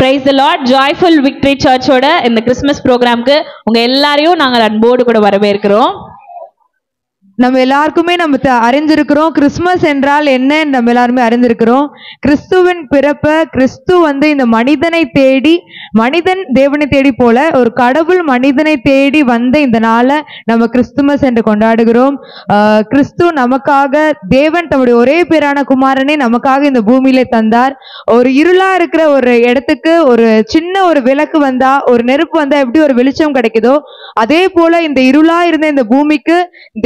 Price the lord. Joyful victory சர்ச்சோட இந்த Christmas ப்ரோக்ராம்க்கு உங்க எல்லாரையும் நாங்கள் அன்போடு கூட வரவேற்கிறோம். நம்ம எல்லாருக்குமே நம்ம அறிந்திருக்கிறோம் கிறிஸ்துமஸ் என்றால் என்ன. நம்ம எல்லாருமே அறிந்திருக்கிறோம் கிறிஸ்துவின் பிறப்ப. கிறிஸ்து இந்த மனிதனை தேடி, மனிதன் தேவனை தேடி போல ஒரு கடவுள் மனிதனை தேடி வந்த இந்த நாளை நம்ம கிறிஸ்துமஸ் என்று கொண்டாடுகிறோம். கிறிஸ்து நமக்காக, தேவன் தம்முடைய ஒரே பேரான குமாரனை நமக்காக இந்த பூமியில தந்தார். ஒரு இருளா இருக்கிற ஒரு இடத்துக்கு ஒரு சின்ன ஒரு விளக்கு வந்தா, ஒரு நெருப்பு வந்தா எப்படி ஒரு வெளிச்சம் கிடைக்குதோ, அதே போல இந்த இருளா இருந்த இந்த பூமிக்கு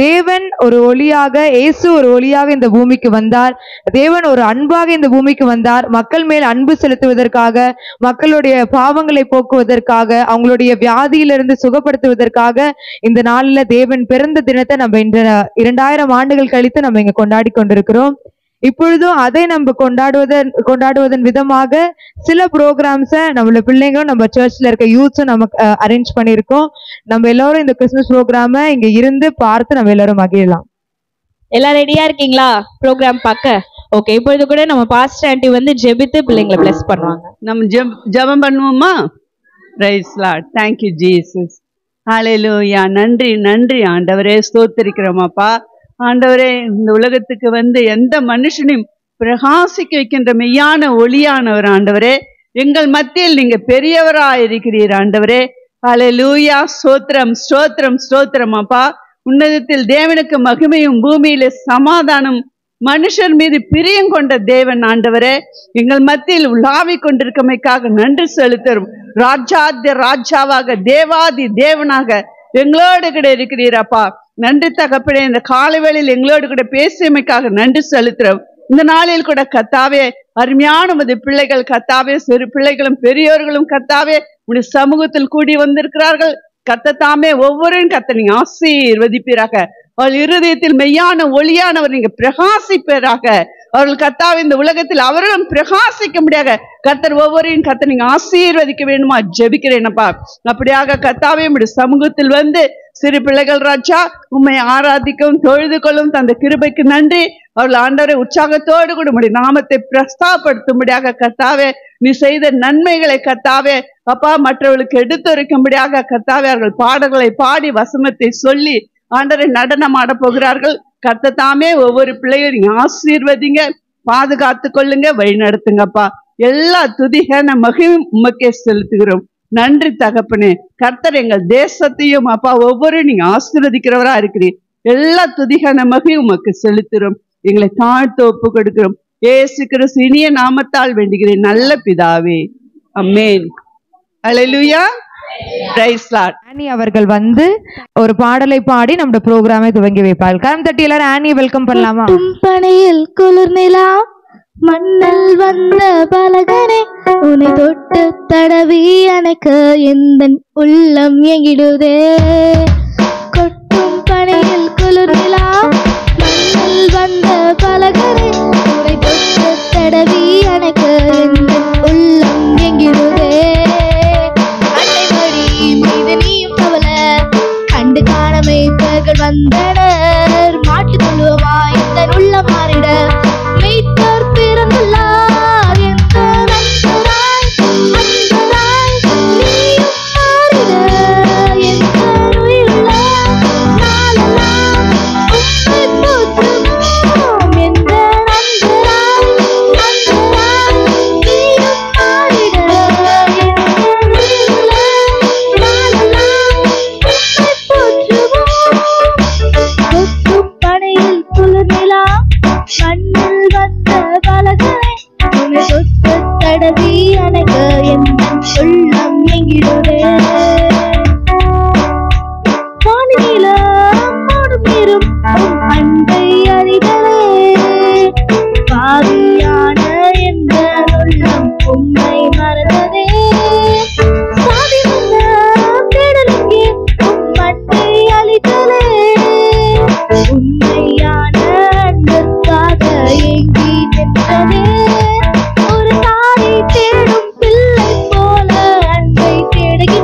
தேவன் ஒரு ஒளியாக, இயேசு ஒரு ஒளியாக இந்த பூமிக்கு வந்தார். தேவன் ஒரு அன்பாக இந்த பூமிக்கு வந்தார். மக்கள் மேல் அன்பு செலுத்துவதற்காக, மக்களுடைய பாவங்களை போக்குவதற்காக, அவங்களுடைய வியாதியிலிருந்து சுகப்படுத்துவதற்காக இந்த நாளில் தேவன் பிறந்த தினத்தை நம்ம இந்த 2000 ஆண்டுகள் கழித்து நம்ம இங்க கொண்டாடி கொண்டிருக்கிறோம். இப்பொழுதும் அதை நம்ம கொண்டாடுவதன் விதமாக சில ப்ரோக்ராம்ஸை நம்மளோட பிள்ளைங்களும் நம்ம சர்ச்ல இருக்க யூத்ஸும் நமக்கு அரேஞ்ச் பண்ணியிருக்கோம். நம்ம எல்லாரும் இந்த கிறிஸ்துமஸ் ப்ரோக்ராமை இங்க இருந்து பார்த்து நம்ம எல்லாரும் மகிழலாம். எல்லாம் ரெடியா இருக்கீங்களா ப்ரோக்ராம் பார்க்க? ஓகே, இப்பொழுது கூட நம்ம பாஸ்டர் ஆண்டி ஜெபித்து பிள்ளைங்களை பிளஸ் பண்ணுவாங்க. நம்ம ஜெபம் பண்ணுவோமா? Praise lord. Thank you Jesus. Hallelujah. நன்றி நன்றி ஆண்டவரே, ஸ்தோத்திரிக்கிறோமாப்பா. ஆண்டவரே, இந்த உலகத்துக்கு எந்த மனுஷனையும் பிரகாசிக்க வைக்கின்ற மெய்யான ஒளியானவர் ஆண்டவரே. எங்கள் மத்தியில் நீங்க பெரியவராயிருக்கிறீர் ஆண்டவரே. ஹல்லேலூயா. ஸ்தோத்திரம் ஸ்தோத்திரம் ஸ்தோத்திரம் அப்பா. உன்னதத்தில் தேவனுக்கு மகிமையும், பூமியில சமாதானம், மனுஷர் மீது பிரியம் கொண்ட தேவன் ஆண்டவரே. எங்கள் மத்தியில் உலாவிக் கொண்டிருக்கமைக்காக நன்றி செலுத்துறோம். ராஜாதி ராஜாவாக, தேவாதி தேவனாக எங்களோடு கூட இருக்கிறீரப்பா. நன்றி தகப்பனே. இந்த காலை வேளையில் எங்களோடு கூட பேசியமைக்காக நன்றி செலுத்துறோம். இந்த நாளில் கூட கத்தாவே, அருமையான உமது பிள்ளைகள் கத்தாவே, சிறு பிள்ளைகளும் பெரியோர்களும் கத்தாவே உடைய சமூகத்தில் கூடி வந்திருக்கிறார்கள். கத்தத்தாமே ஒவ்வொருவரும் கத்த நீங்க ஆசீர்வதிப்பீராக. அவள் இருதயத்தில் மெய்யான ஒளியானவர் நீங்க பிரகாசிப்பீராக. அவர்கள் கத்தாவே இந்த உலகத்தில் அவர்களும் பிரகாசிக்க முடியாத கர்த்தர் ஒவ்வொருவரையும் கத்த நீங்க ஆசீர்வதிக்க வேண்டுமா ஜெபிக்கிறேனப்பா. அப்படியாக கத்தாவே உடைய சமூகத்தில் சிறு பிள்ளைகள் ராஜா உம்மை ஆராதிக்கவும் தொழுது கொள்ளும் தந்த கிருபைக்கு நன்றி. அவர்கள் ஆண்டவரை உற்சாகத்தோடு கூட உடைய நாமத்தை பிரஸ்தாபடுத்தும்படியாக கர்த்தாவே நீ செய்த நன்மைகளை கர்த்தாவே அப்பா மற்றவர்களுக்கு எடுத்துரைக்கும்படியாக கர்த்தாவே அவர்கள் பாடல்களை பாடி வசனத்தை சொல்லி ஆண்டவரை நடனம் ஆட போகிறார்கள். கர்த்தத்தாமே ஒவ்வொரு பிள்ளையும் நீங்க ஆசீர்வதிங்க, பாதுகாத்து கொள்ளுங்க, வழி நடத்துங்கப்பா. எல்லா துதிகான மகிழும் உமக்கே செலுத்துகிறோம். நன்றி தகப்பனே. கர்த்தர் எங்கள் தேசத்தையும் அப்பா ஒவ்வொரு நீங்க ஆசீர்வதிக்கிறவரா இருக்கிறீர். எல்லா துதிகான மகிழும் உமக்கு செலுத்துகிறோம். எங்களை தாழ்த்து ஒப்பு கொடுக்கிறோம். இயேசு கிறிஸ்து இனிய நாமத்தால் வேண்டுகிறேன் நல்ல பிதாவே, ஆமென். ஹல்லேலூயா. Price Lord. ஆனி அவர்கள் ஒரு பாடலை பாடி நம்ம ப்ரோக்ராமை துவங்கி வைப்பாள். கரம் தட்டி எல்லாரும் ஆனி வெல்கம் பண்ணலாமா? பனையில் குளிர் நிலா மண்ணல் வந்த பலகனே, உன்னை தொட்டு தடவி அணைக்க எந்த உள்ளம் எங்கிடுதே. கொட்டும் பனையில் குளிர் நிலா மண்ணல் வந்த பலகனே, உன்னை தொட்டு தடவி அணைக்க எந்த உள்ளம் எங்கிடுதே. அன்னைமடி மீது நீயும் கவல கண்டு காணமை பெயர்கள் வந்தனர். மாட்டுத் தொழுவமாய் இந்த உள்ள மாறிட மெய்த்தோர் பிறந்துள்ளார். எந்த நண்பராய் அன்பராய் நீயும் மாறிட எந்த உயிருள்ள நாளெல்லாம் உம்மை போற்றுவோம். எந்த நண்பராய் அன்பராய் நீயும் மாறிட எந்த உயிருள்ள நாளெல்லாம் உம்மை போற்றுவோம். கொட்டும் பனையில் குளிர் நிலா மண்ணில் வந்த பலகனை, உன்னை தொட்டு தடவி அணைக்க எந்த உள்ளம் எங்கிடுதே. வானில மூடும் நீரும் உம் அன்பை அறிதலே. பாவியான எந்த உள்ளம் உம்மை மறந்ததே. சாதி வந்த தேடலுங்கே உம் அன்பை அளித்தலே. உண்மையான அன்பிற்காக ஏங்கி நின்றதே. ஒரு தாயை தேடும் பிள்ளை போல அன்பை தேடுகிறேன்.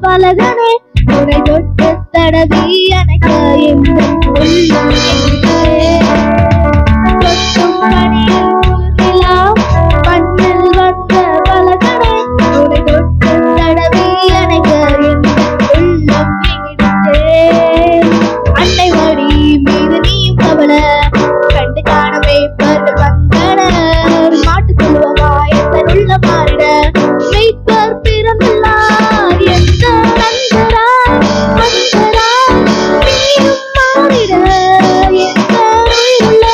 பலகனே உனை தொட்டு தடவி அணைக்க எங்கள் உள்ளம் எங்குதே. கொட்டும் பனியில் குளிரிலா மண்ணில் வந்த பலகனே உனை தொட்டு தடவி அணைக்க எங்கள் உள்ளம் எங்குதே. அன்னை வழி மீது நீயும் கவல கண்டு காணவே பர்கள் வந்தனர் மாட்டு தொழுவமாய் எங்கள் உள்ள மாறிட மீட்பர் பிறந்துள்ளார் எந்த நண்பராய் வந்தராய் நீயும் மாறிட எங்கள் உயிருள்ள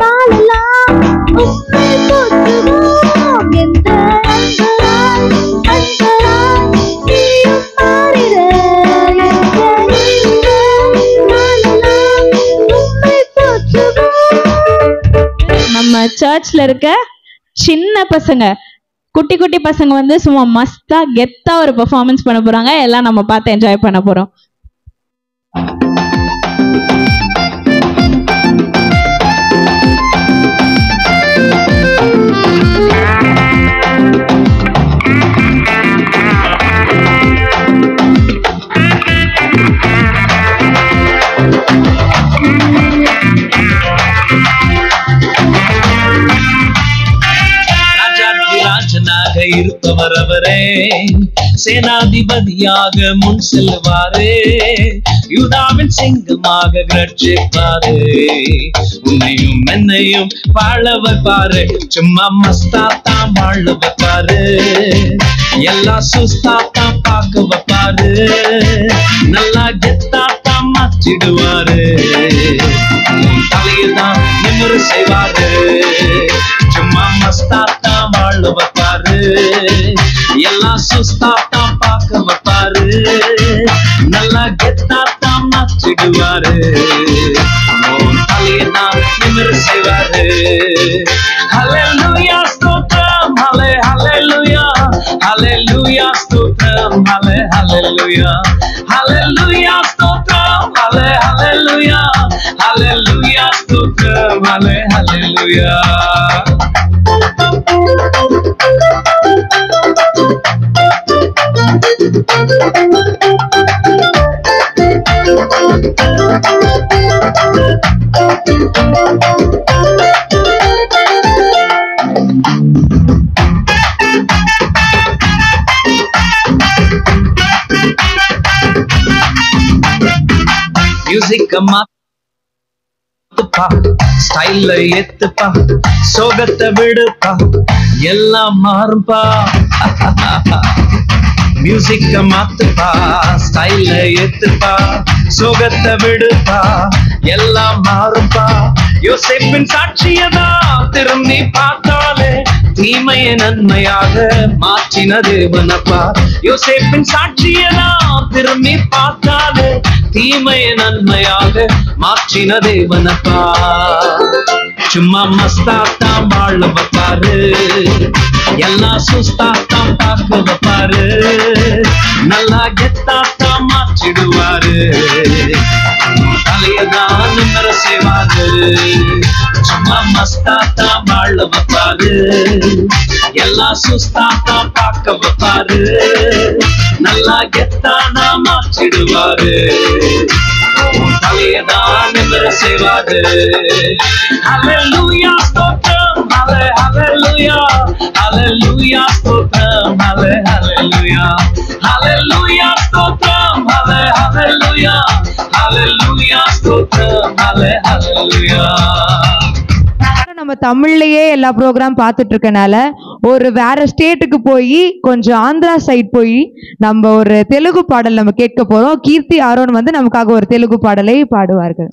நாளெல்லாம் உம்மை போற்றுவோம் எந்த நண்பராய் வந்தராய் நீயும் மாறிட எங்கள் உயிருள்ள நாளெல்லாம் உம்மை போற்றுவோம். நம்ம சர்ச்ல இருக்க சின்ன பசங்க, குட்டி குட்டி பசங்க வந்து சும்மா மஸ்தா கெத்தா ஒரு பெர்ஃபார்மன்ஸ் பண்ண போறாங்க. எல்லாம் நம்ம பார்த்து என்ஜாய் பண்ண போறோம். ராஜனாக இருப்பவர் அவரே, சேனாதிபதியாக முன் செல்வாரே, யூதாவின் சிங்கமாக ரட்சிப்பாரே, உன்னையும் என்னையும் வாழ வைப்பாரு, சும்மா மஸ்தா தான் வாழ வைப்பாரு, எல்லா சுஸ்தா தான் பார்க்க வைப்பாரு, நல்லா கெத்தா தான் மாற்றிடுவாரு, தலையதான் நிமிரு செய்வாரு, சும்மா மஸ்தா தான் வாழ வைப்பாரு, எல்லாம் சுஸ்தா தான் பார்க்க வைப்பாரு, நல்லா கெத்தா தான் மாற்றிடுவாரு, தலையதான் நிமிரு செய்வாரு. ஹல்லேலூயா ஸ்தோத்திரம், ஹல்லேலூயா, ஹல்லேலூயா ஸ்தோத்திரம், ஹல்லேலூயா, ஹல்லேலூயா ஸ்தோத்திரம், ஹல்லேலூயா, ஹல்லேலூயா ஸ்தோத்திரம், ஹல்லேலூயா. மியூசிக்க மாத்துப்பா, ஸ்டைல்ல ஏத்துப்பா, சோகத்தை விடுப்பா, எல்லாம் மாறும்பா. மியூசிக்க மாத்துப்பா, ஸ்டைல்ல ஏத்துப்பா, சோகத்தை விடுப்பா, எல்லாம் மாறும்பா. யோசேப்பின் சாட்சியதா திரும்பி பார்த்தாலே தீமையை நன்மையாக மாற்றின தேவனப்பா. யோசேப்பின் சாட்சியதா திரும்பி பார்த்தாலே தீமையை நன்மையாக மாற்றின தேவனப்பா. சும்மா மஸ்தா தான் வாழ வைப்பாரு, எல்லாம் சுஸ்தா தான் பார்க்க வைப்பாரு, நல்லா கெத்தா தான் மாற்றிடுவாரு, தலையதான் நிமிர செய்வாரு, சும்மா மஸ்தா தான் வாழ வைப்பாரு, எல்லாம் சுஸ்தா தான் பார்க்க வைப்பாரு, நல்லா கெத்தா தான் மாற்றிடுவாரு, தலையதான் நிமிர செய்வாரு. ஹல்லேலூயா ஸ்தோத்திரம், ஹல்லேலூயா, ஹல்லேலூயா ஸ்தோத்திரம், ஹல்லேலூயா, ஹல்லேலூயா ஸ்தோத்திரம், ஹல்லேலூயா, ஹல்லேலூயா ஸ்தோத்திரம், ஹல்லேலூயா. நம்ம தமிழ்லயே எல்லா ப்ரோக்ராம் பார்த்துட்டு இருக்கனால ஒரு வேற ஸ்டேட்டுக்கு போய் கொஞ்சம் ஆந்திரா சைட் போய் நம்ம ஒரு தெலுங்கு பாடல் நம்ம கேட்க போறோம். கீர்த்தி ஆரோன் வந்து நமக்காக ஒரு தெலுங்கு பாடலை பாடுவார்கள்.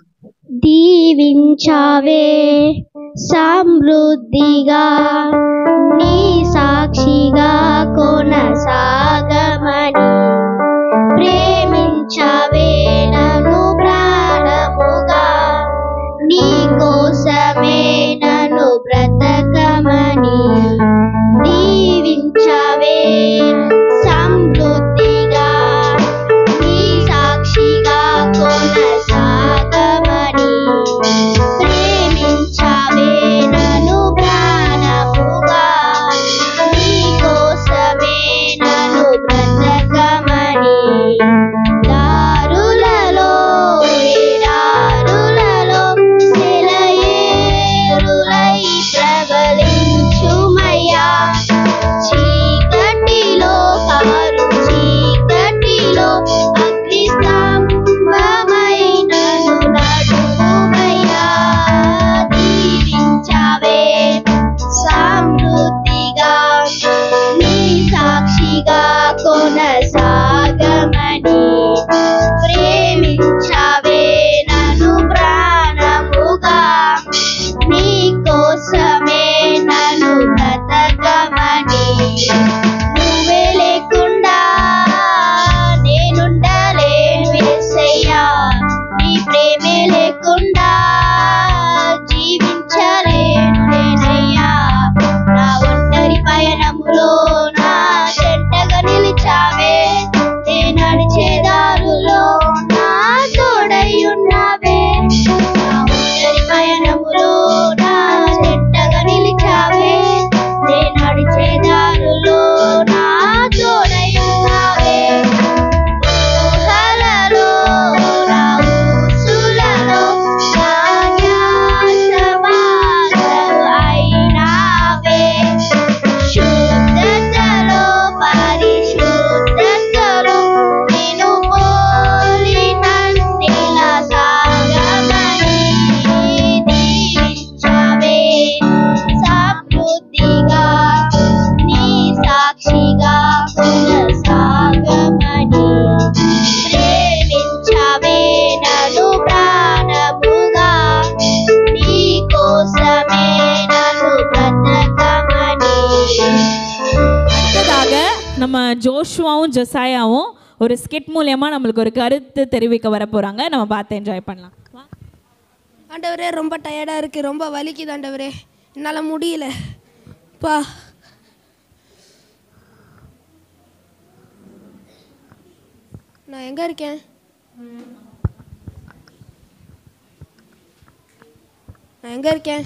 దీవించావే సమృద్ధిగా నీ సాక్షిగా కొనసాగమని ప్రేమించావే నన్ను ప్రాణముగా నీ కోసమే నన్ను బ్రతకమని దీవించావే సమృద్ధిగా నీ సాక్షిగా కొనసాగమని ప్రేమించావే నన్ను ప్రాణముగా నీ కోసమే నన్ను బ్రతకమని ஜோஷுவாவும் ஜொசாயாவும் ஒரு ஸ்கிட் மூலயமா நம்மளுக்கு ஒரு கருத்து தெரிவிக்க வர போகிறாங்க. நம்ம பார்த்து என்ஜாய் பண்ணலாம். ஆண்டவரே, ரொம்ப டயர்டாக இருக்குது, ரொம்ப வலிக்குது ஆண்டவரே, என்னால் முடியல பா. நான் எங்கே இருக்கேன்? நான் எங்கே இருக்கேன்?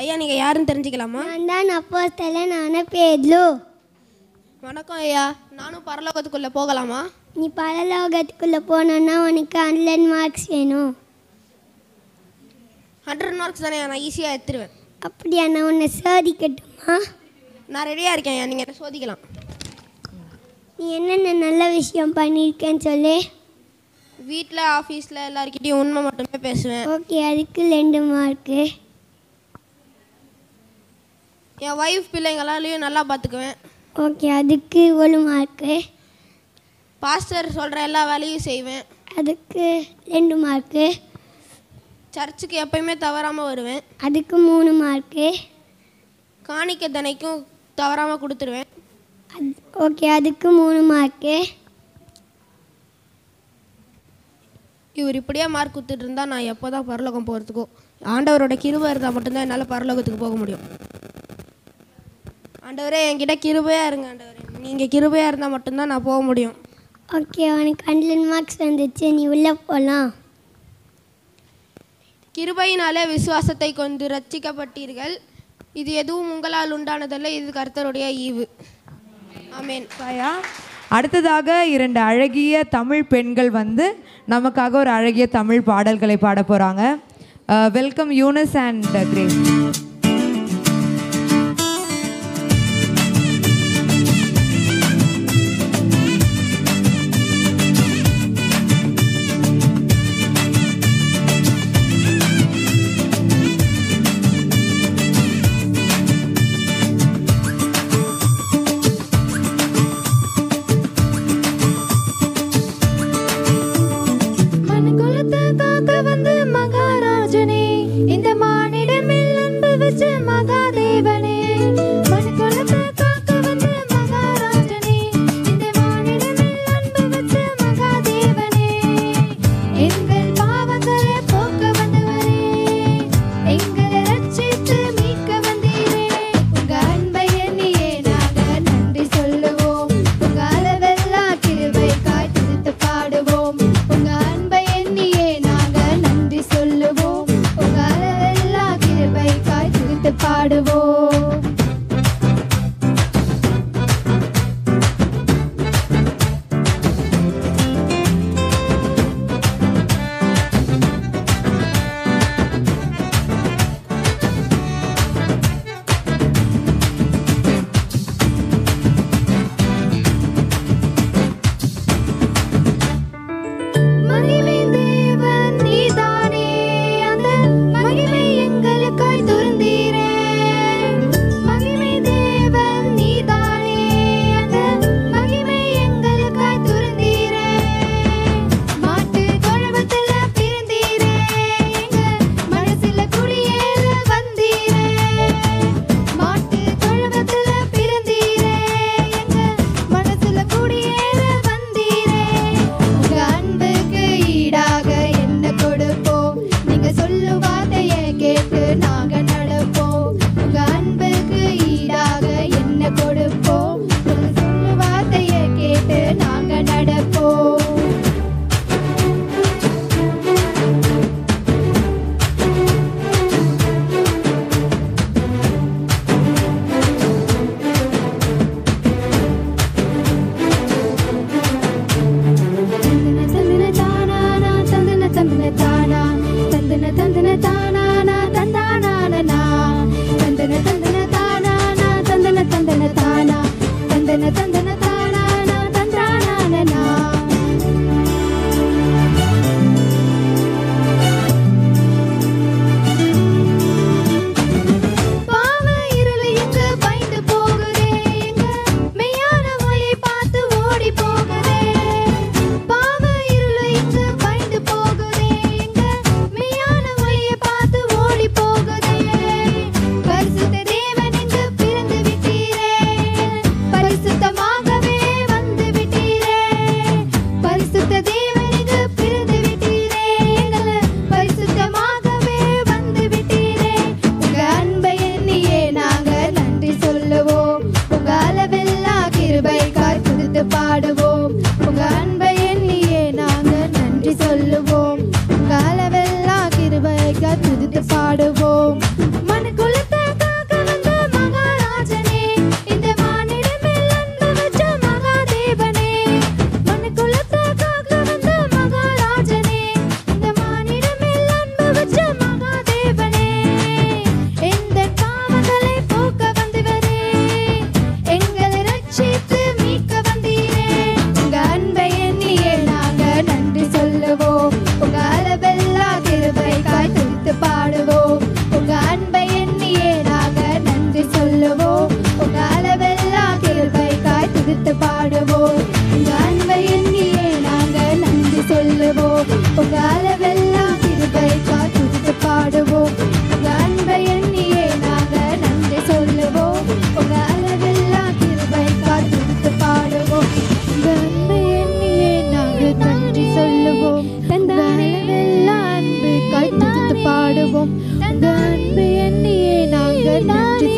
ஐயா, நீங்கள் யாருன்னு தெரிஞ்சுக்கலாமா? நான் தான் அப்போஸ்தலன் பேதுரு. வணக்கம் ஐயா, நானும் பரலோகத்துக்குள்ளே போகலாமா? நீ பரலோகத்துக்குள்ளே போனோன்னா உனக்கு 100 மார்க்ஸ் வேணும். 100 மார்க்ஸ் தானே, நான் ஈஸியாக எடுத்துருவேன். அப்படியா? நான் உன்னை சோதிக்கட்டுமா? நான் ரெடியாக இருக்கேன் ஐயா, நீங்கள் என்ன சோதிக்கலாம். நீ என்னென்ன நல்ல விஷயம் பண்ணியிருக்கேன்னு சொல்லு. வீட்டில் ஆஃபீஸில் எல்லாருக்கிட்டையும் உண்மை மட்டுமே பேசுவேன். ஓகே, அதுக்கு 2 மார்க்கு. என் ஒய்ஃப் பிள்ளைங்களாலையும் நல்லா பார்த்துக்குவேன். ஓகே, அதுக்கு 1 மார்க்கு. பாஸ்டர் சொல்கிற எல்லா வேலையும் செய்வேன். அதுக்கு 2 மார்க்கு. சர்ச்சுக்கு எப்பயுமே தவறாமல் வருவேன். அதுக்கு 3 மார்க்கு. காணிக்கை தனைக்கும் தவறாமல் கொடுத்துருவேன். ஓகே, அதுக்கு 3 மார்க்கு. இவர் இப்படியே மார்க் கொடுத்துட்டு இருந்தால் நான் எப்போ தான் பரலோகம் போகிறதுக்கோ. ஆண்டவரோட கிருபை இருந்தால் மட்டும்தான் என்னால் பரலோகத்துக்கு போக முடியும். ஆண்டவரே, என்கிட்ட கிருபையாக இருங்க ஆண்டவரே, நீங்கள் கிருபையாக இருந்தால் மட்டும்தான் நான் போக முடியும். ஓகே, உனக்கு 100 மார்க்ஸ் வந்துச்சு, நீ உள்ளே போகலாம். கிருபையினாலே விசுவாசத்தை கொண்டு ரட்சிக்கப்பட்டீர்கள். இது எதுவும் உங்களால் உண்டானதல்ல, இது கர்த்தருடைய ஈவு. ஆமென். அடுத்ததாக 2 அழகிய தமிழ் பெண்கள் வந்து நமக்காக ஒரு அழகிய தமிழ் பாடல்களை பாட போகிறாங்க. Welcome Eunice and Grace. மனுக்குலத்தை காக்க வந்து மகாராஜனே, இந்த மானிடர் மேல் அன்பு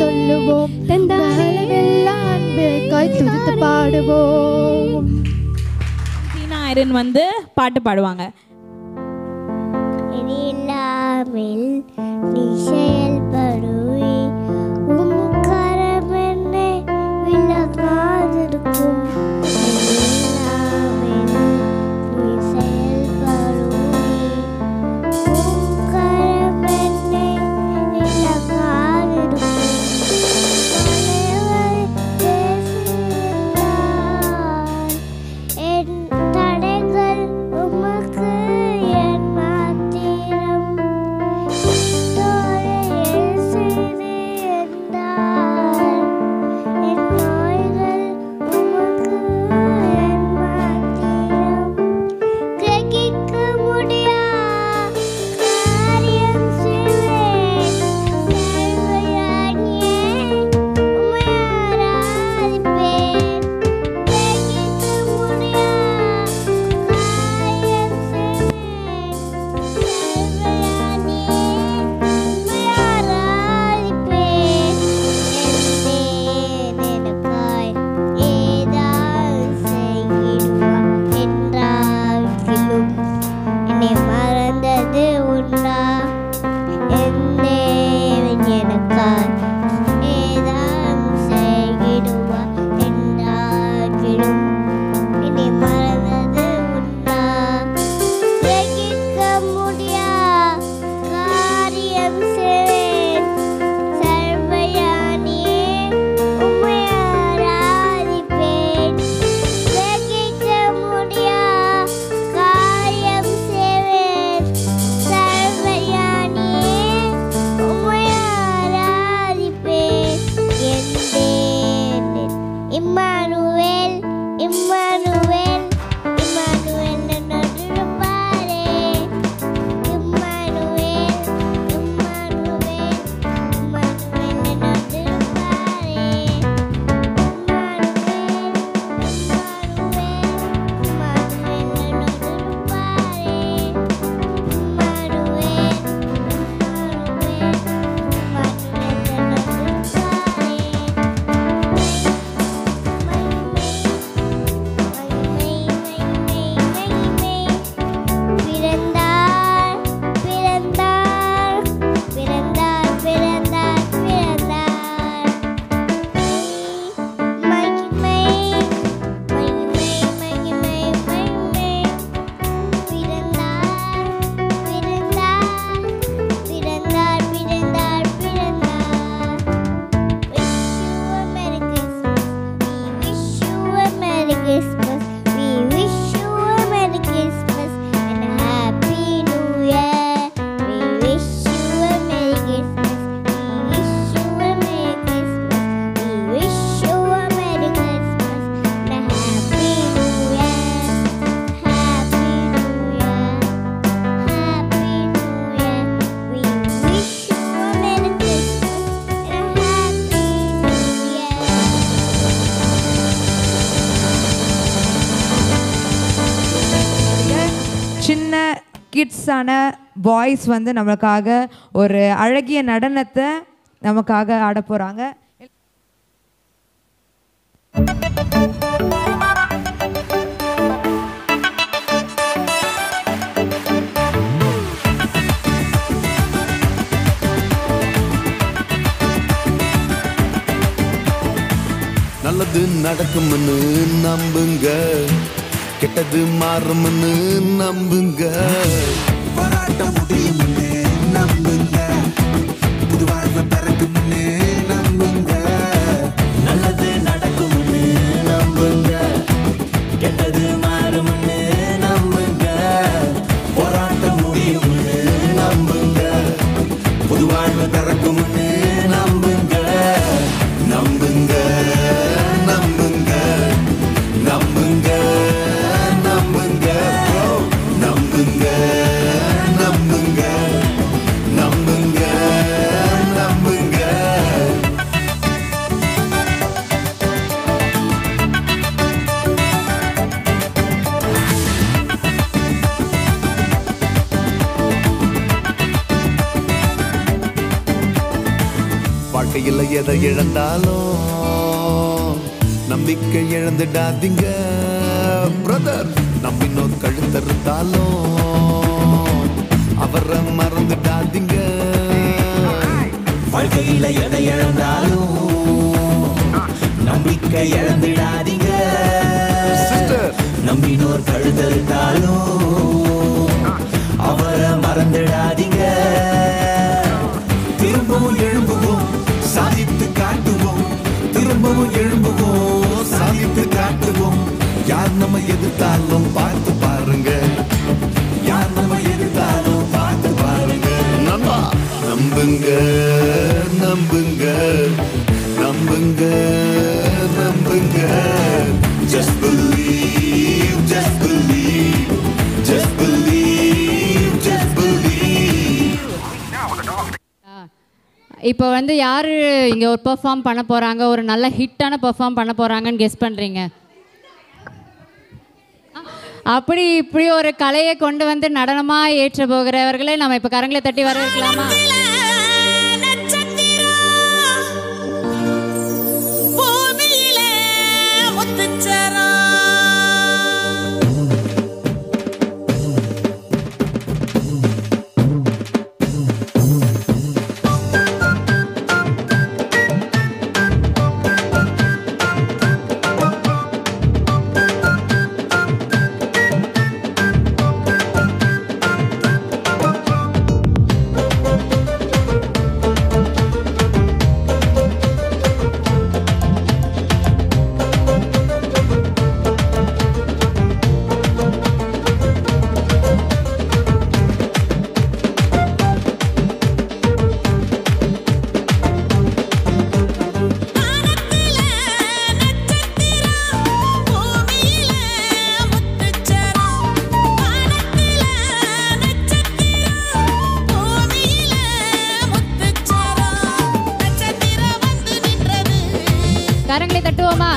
சொல்லுவோம் அளவில்லா அன்புக்காய் துதித்து பாடுவோம். சீனா ஐரன் வந்து பாட்டு பாடுவாங்க. இல்லாமல் நீ செயல்படுவே உம் கரம் என்னை விலகாதிருக்கும். இல்லாமல் நீ செயல்படுவே உம் கரம் என்னை விலகாதிருக்கும். என் தடைகள் உமக்கு என் மாத்திரம் கிட்ஸான பாய்ஸ் வந்து நமக்காக ஒரு அழகிய நடனத்தை நமக்காக ஆட போகிறாங்க. நல்லது நடக்கும்னு நம்புங்க, கெட்டது மாறும்னு நம்புங்க, போராட்ட முடியும்னு நம்புங்க, புது வாழ்வு பிறக்கும்னு நம்புங்க. நல்லது நடக்கும்னு நம்புங்க, கெட்டது மாறும்னு நம்புங்க, போராட்ட முடியும்னு நம்புங்க, புது வாழ்வு பிறக்கும்னு நம்புங்க. நம்புங்க நம்புங்க நம்புங்க நம்புங்க நம்புங்க வாழ்க்கையில் எதை இழந்தாலும் நம்பிக்கை இழந்துடாதீங்க பிரதர். நம்பினோர் கழுத்தறுத்தாலும் அவரை மறந்துடாதீங்க. வாழ்க்கையில எதை இழந்தாலும் நம்பிக்கை இழந்துடாதீங்க. நம்பினோர் கழுத்தறுத்தாலும் அவரை மறந்துடாதீங்க. திரும்பவும் எழும்புவோம், சாதித்து காட்டுவோம். திரும்பவும் எழும்புவோம், சாதித்து காட்டுவோம். யார் நம்ம எதிர்த்தாலும் பார்த்து பாருங்க. யார் நம்ம எதிர்த்தாலும் பார்த்து பாருங்க. நம்புங்க நம்புங்க நம்புங்க நம்புங்க. Just believe, just believe, just believe, just believe. இப்போ வந்து யார் இங்கே ஒரு பெர்ஃபார்ம் பண்ண போகிறாங்க, ஒரு நல்ல ஹிட்டான பெர்ஃபார்ம் பண்ண போகிறாங்கன்னு கெஸ் பண்ணுறீங்க? அப்படி இப்படி ஒரு கலையை கொண்டு வந்து நடனமாக ஏற்ற போகிறவர்களே நம்ம இப்போ கரங்களை தட்டி வரவேற்கலாமா? கரங்களை தட்டுவோமா?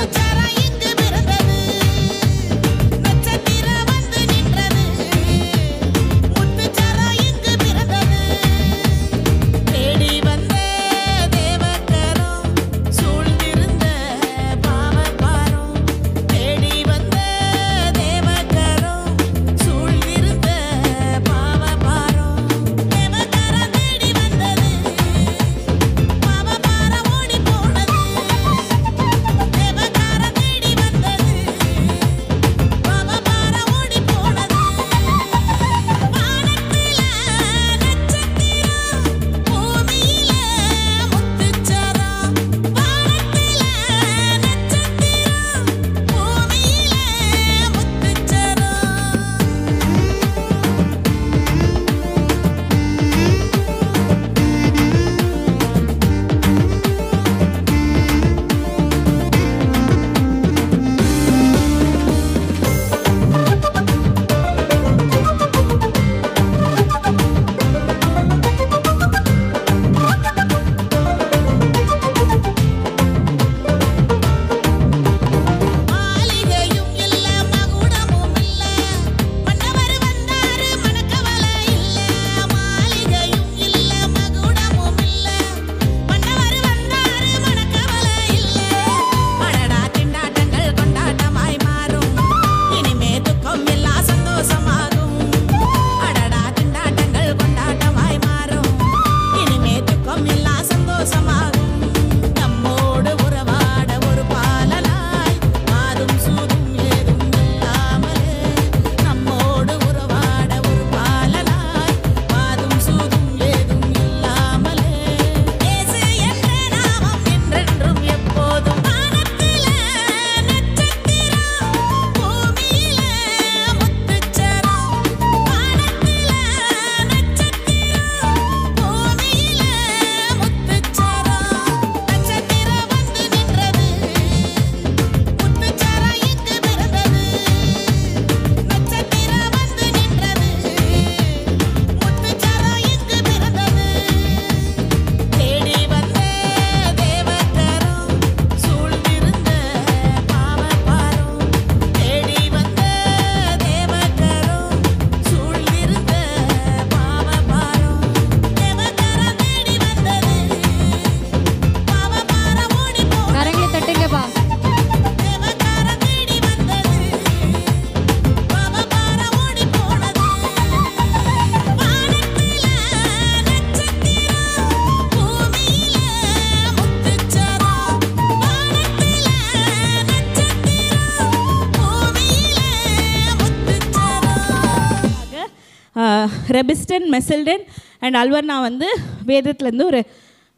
ரெபிஸ்டன், மெசில்டன் அண்ட் அல்வர்னா வந்து வேதத்துலேருந்து ஒரு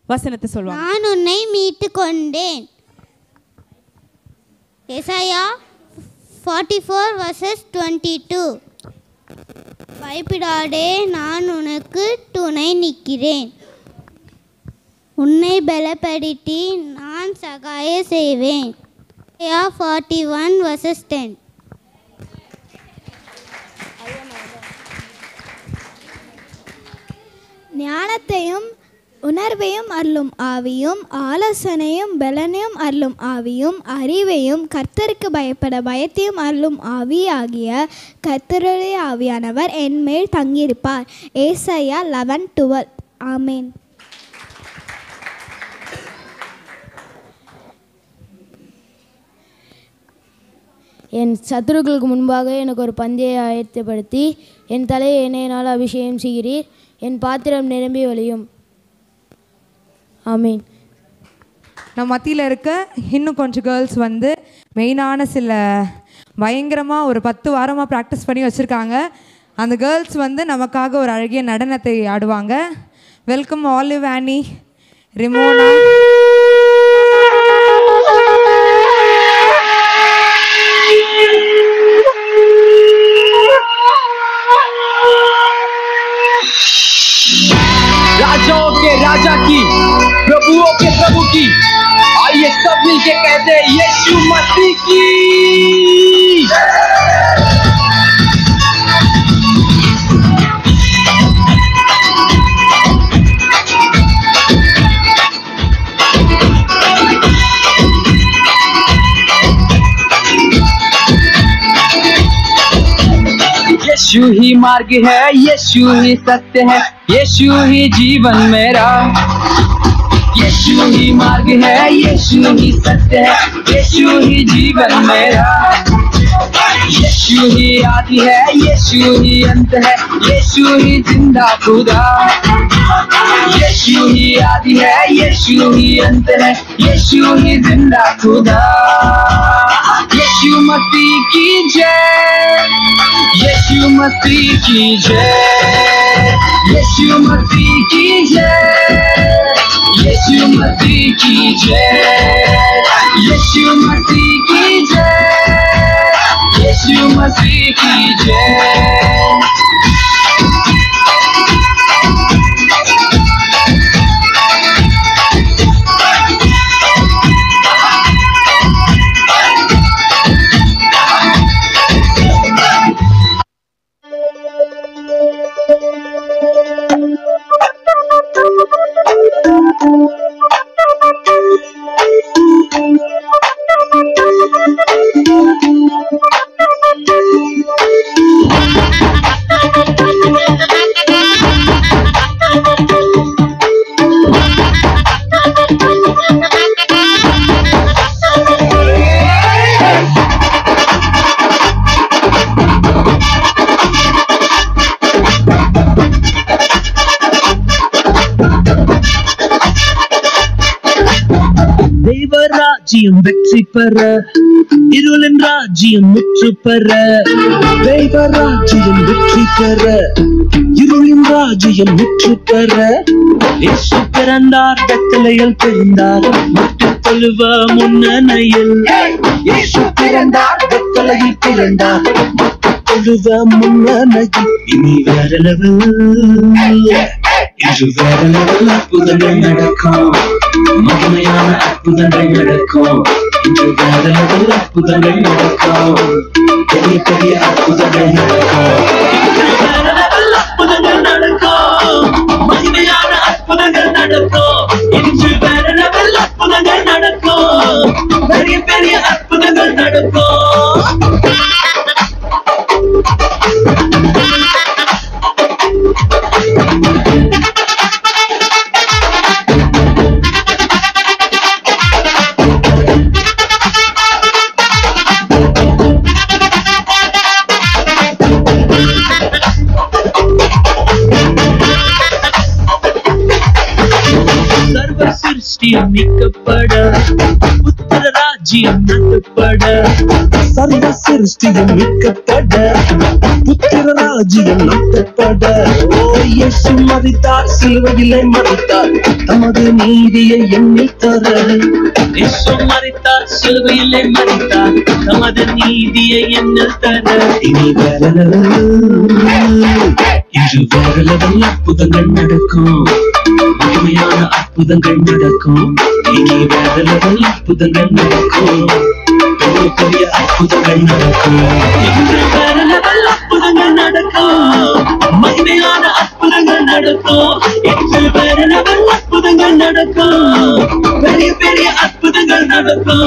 வசனத்தை சொல்லுவாங்க. நான் உன்னை மீட்டு கொண்டேன். எசாயா 44:22. பயப்படாதே, நான் உனக்கு துணை நிற்கிறேன். உன்னை பலப்படுத்தி நான் சகாய செய்வேன். 41:10. ஞானத்தையும் உணர்வையும் அருளும் ஆவியும், ஆலோசனையும் பலனையும் அருளும் ஆவியும், அறிவையும் கர்த்தருக்கு பயப்பட பயத்தையும் அருளும் ஆவி ஆகிய கர்த்தருடைய ஆவியானவர் என்மேல் தங்கியிருப்பார். ஏசாயா 11:12. ஆமேன். என் சத்துருக்களுக்கு முன்பாக எனக்கு ஒரு பந்தியை ஆயத்தப்படுத்தி என் தலையை எண்ணெயினால் அபிஷேகம் செய்கிறீர். என் பாத்திரம் நிரம்பி வழியும். ஆமீன். நம்ம மத்தியில் இருக்க இன்னும் கொஞ்சம் கேர்ள்ஸ் வந்து மெயினான சில பயங்கரமாக ஒரு 10 வாரமாக ப்ராக்டிஸ் பண்ணி வச்சுருக்காங்க. அந்த கேர்ள்ஸ் வந்து நமக்காக ஒரு அழகிய நடனத்தை ஆடுவாங்க. வெல்கம் ஆலிவ், ஆனி, ரிமோனா. राजाओं के राजा की, प्रभुओं के प्रभु की, आइए सब मिलके कहते हैं यीशु मसीह की। यीशु ही मार्ग है, यीशु ही सत्य है, यीशु ही जीवन मेरा। यीशु ही मार्ग है, यीशु ही सत्य है, यीशु ही जीवन मेरा। यीशु ही आदि है, यीशु ही अंत है, यीशु ही जिंदा खुदा। यीशु ही आदि है, यीशु ही अंत है, यीशु ही जिंदा खुदा। यीशु मसीह की जय, यीशु मसीह की जय, यीशु मसीह की जय, यीशु मसीह की जय, यीशु मसीह की जय, यीशु मसीह की जय। ராஜ்யம் வெற்றி பெற, இருளின் ராஜ்யம் முற்று பெற. தெய்வ ராஜ்யம் வெற்றி பெற, இருளின் ராஜ்யம் முற்று பெற. இயேசு பிறந்தார், பெத்லகேமில் பிறந்தார், முட்டு தொழுவ முன்னணையில். இயேசு பிறந்தார், பெத்லகேமில் பிறந்தார், முட்டு தொழுவ முன்னணையில். இனி வேற லெவல், இன்று வேற லெவல் அற்புதங்கள் நடக்கும். மகிமையான அற்புதங்கள் நடக்கும். இன்று வேற லெவல் அற்புதங்கள் நடக்கும். பெரிய பெரிய அற்புதங்கள் நடக்கும். இன்று வேற லெவல் அற்புதங்கள் நடக்கும். மகிமையான அற்புதங்கள் நடக்கும். இன்று வேற லெவல் அற்புதங்கள் நடக்கும். பெரிய பெரிய அற்புதங்கள் நடக்கும். ராஜ்யம் நாட்டப்பட சர்வ சிருஷ்டியும் மீட்கப்பட புத்திர ராஜ்யம் நாட்டப்பட ஓ இயேசு மரித்தார் சிலுவையிலே மரித்தார் தமது நீதியை எண்ணித் தர இயேசு மரித்தார் சிலுவையிலே மரித்தார் தமது நீதியை எண்ணித் தர இனி வேற இன்று வேற லெவல் அற்புதங்கள் நடக்கும் உண்மையான அற்புதங்கள் நடக்கும் இனி வேற லெவல் அற்புதங்கள் நடக்கும் பெரிய பெரிய அற்புதங்கள் நடக்கும் இன்று வேற லெவல் அற்புதங்கள் நடக்கும் மகிமையான அற்புதங்கள் நடக்கும் இன்று வேற லெவல் அற்புதங்கள் நடக்கும் பெரிய பெரிய அற்புதங்கள் நடக்கும்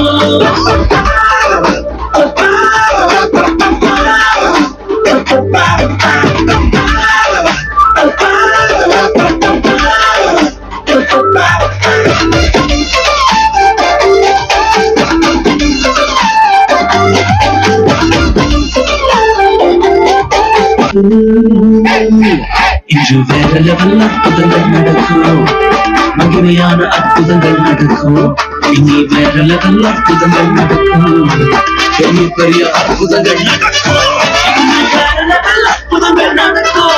இன்று வேற லெவல் அற்புதங்கள் நடக்கும் மகிமையான அற்புதங்கள் நடக்கும் இனி வேற லெவல் அற்புதங்கள் நடக்கும் பெரிய பெரிய அற்புதங்கள் நடக்கும் இன்று வேற லெவல் அற்புதங்கள் நடக்கும்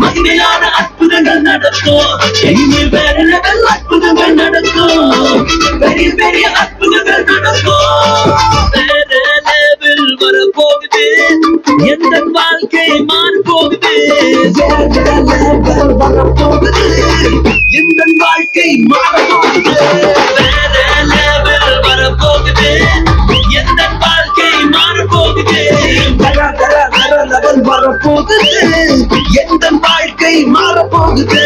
மகிமையான அற்புதங்கள் நடக்கும் இனி வேற லெவல் அற்புதங்கள் நடக்கும் பெரிய பெரிய அற்புதங்கள் நடக்கும் வேற லெவல் வரப்போகுது எந்த வாழ்க்கை மாறப்போகுது வேற லெவல் வரப்போகுது எந்த வாழ்க்கை மாறப்போகுது வேற லெவல் வரப்போகுது எந்த வாழ்க்கை மாறப்போகுது வேற லெவல் வரப்போகுது எந்த வாழ்க்கை மாறப்போகுது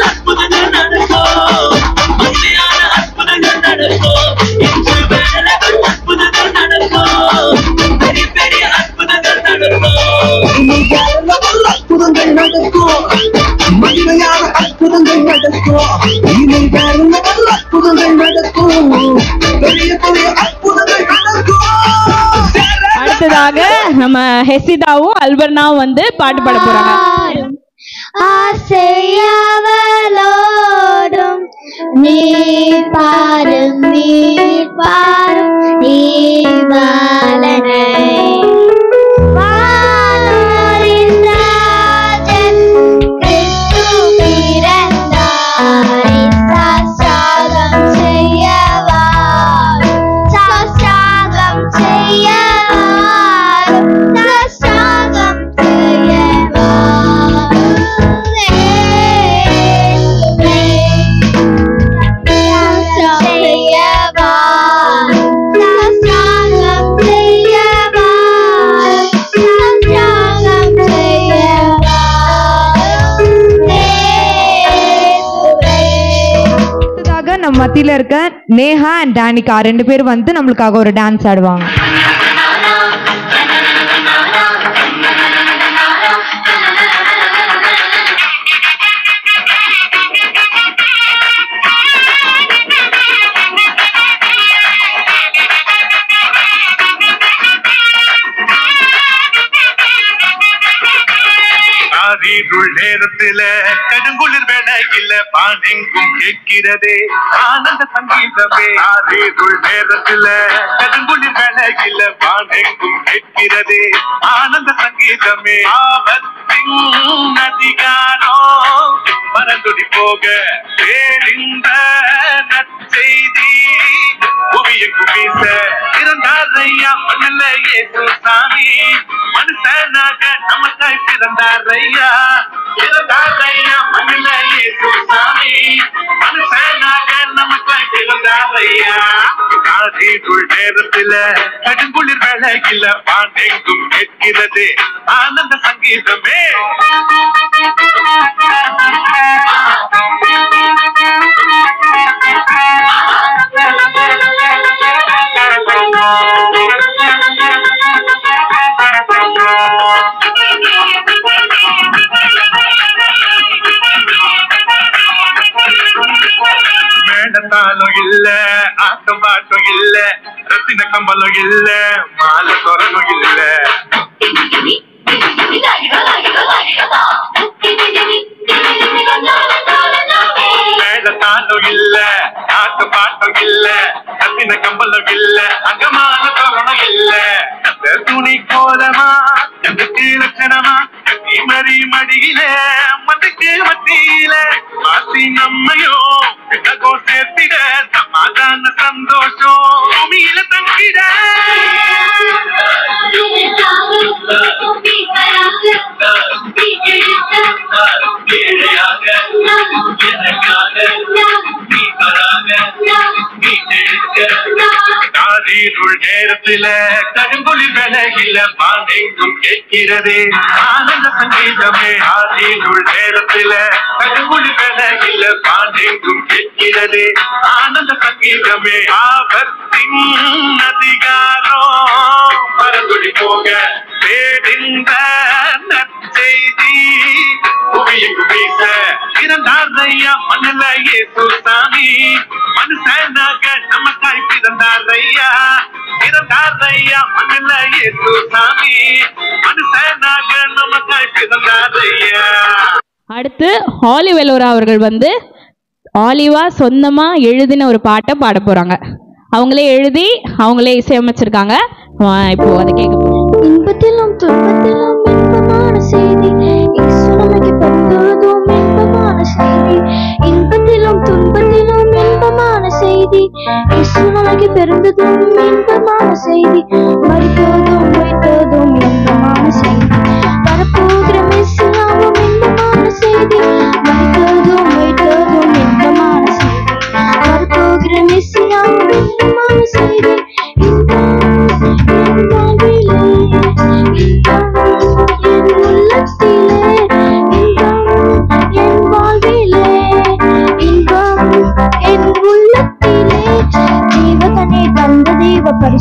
அற்புதங்கள் நடக்கும் மகிமையான அற்புதங்கள் நடக்கும் இன்று வேற லெவல் அற்புதங்கள் நடக்கும் பெரிய பெரிய அற்புதங்கள் நடக்கும் வேற லெவல் அற்புதங்கள் நடக்கும் மகிமையான அற்புதங்கள் நடக்கும் இனி வேற லெவல் அற்புதங்கள் நடக்கும் பெரிய பெரிய அற்புதங்கள் நடக்கும். அடுத்ததாக நம்ம ஹெசிதாவும் அல்பர்னாவும் வந்து பாட்டு பாட போறாங்க. ஆசையவளோடும் நீர் பாரும் நீவாளனை வானோரின் ராஜன் கிறிஸ்து பிறந்தார் சாஸ்திரம் செய்யவா சாஸ்திரம் செய்யவா சாஸ்திரம் செய்யவா நம்ம மத்தியில இருக்க நேஹா அண்ட் டானிகா 2 பேர் வந்து நம்மளுக்காக ஒரு டான்ஸ் ஆடுவாங்க. நேரத்துல கடுங்குளிர் வேலையில பானெங்கும் கேட்கிறதே ஆனந்த சங்கீதமே ஆரேருள் நேரத்துல கடுங்குளிர் வேலையில பானெங்கும் கேட்கிறதே ஆனந்த சங்கீதமே ஆபத்தின் அதிகாரம் மறந்துடி போக வேலிந்த நற்செய்தி புவியங்கும் வீச இருந்தாரையா மண்ணில இயேசு சாமி மனுஷனாக நமக்காய் பிறந்தாரையா இருந்தாரையா மண்ணில இயேசு சாமி மனுஷனாக நமக்காய் பிறந்தாரையா ஆதிக்குள் நேரத்துல கடுங்குளிர் வேலையில பாண்டெங்கும் கேட்கிறது ஆனந்த சங்கீதமே மேடத்தாலும் இல்ல ஆட்டம் பாட்டம் இல்ல ரத்தின கம்பலம் இல்ல மாலை சொரணும் இல்ல மேடத்தாலும் இல்ல மங்களமா மறி மடியில மதுக்கு மத்தியில மாத்தி நம்மையோ சேர்த்திட சமாதான சந்தோஷம் பூமியில தங்கிட நேரத்துல கருங்குழி விலகில பாதைக்கும் கேட்கிறதே ஆனந்த சங்கீதமே ஆதியுள் நேரத்துல கருங்குழி விலகில பாதைக்கும் கேட்கிறதே ஆனந்த சங்கீதமே ஆபத்தின் அதிகாரம் பரந்துடி போக பேரிந்த நற்செய்தி புவியங்கு பேச பிறந்தாரையா மணல இயேசு சாமி மனுஷனாக நமக்காய் பிறந்தாரையா பிறந்தாரையா மணல இயேசு சாமி மனுஷனாக நமக்காய் பிறந்தாரையா. அடுத்து ஆலிவெலோரா அவர்கள் வந்து ஆலிவா சொந்தமா எழுதின ஒரு பாட்டை பாட போறாங்க. அவங்களே எழுதி அவங்களே இசையமைச்சிருக்காங்க. இப்போ அதை கேட்க போறோம். இன்பத்திலும் துன்பத்திலும் இன்பமான செய்தி இயேசு நமக்கு பிறந்ததும் இன்பமான செய்தி இன்பத்திலும் துன்பத்திலும் இன்பமான செய்தி இயேசு நமக்கு பிறந்ததும் இன்பமான செய்தி மரித்ததும் வைத்ததும் இன்பமான செய்தி வரப்போகிற மெசியாவும் இன்பமான செய்தி மரித்ததும் வைத்ததும் இன்பமான செய்தி வரப்போகிற மெசியாவும் இன்பமான செய்தி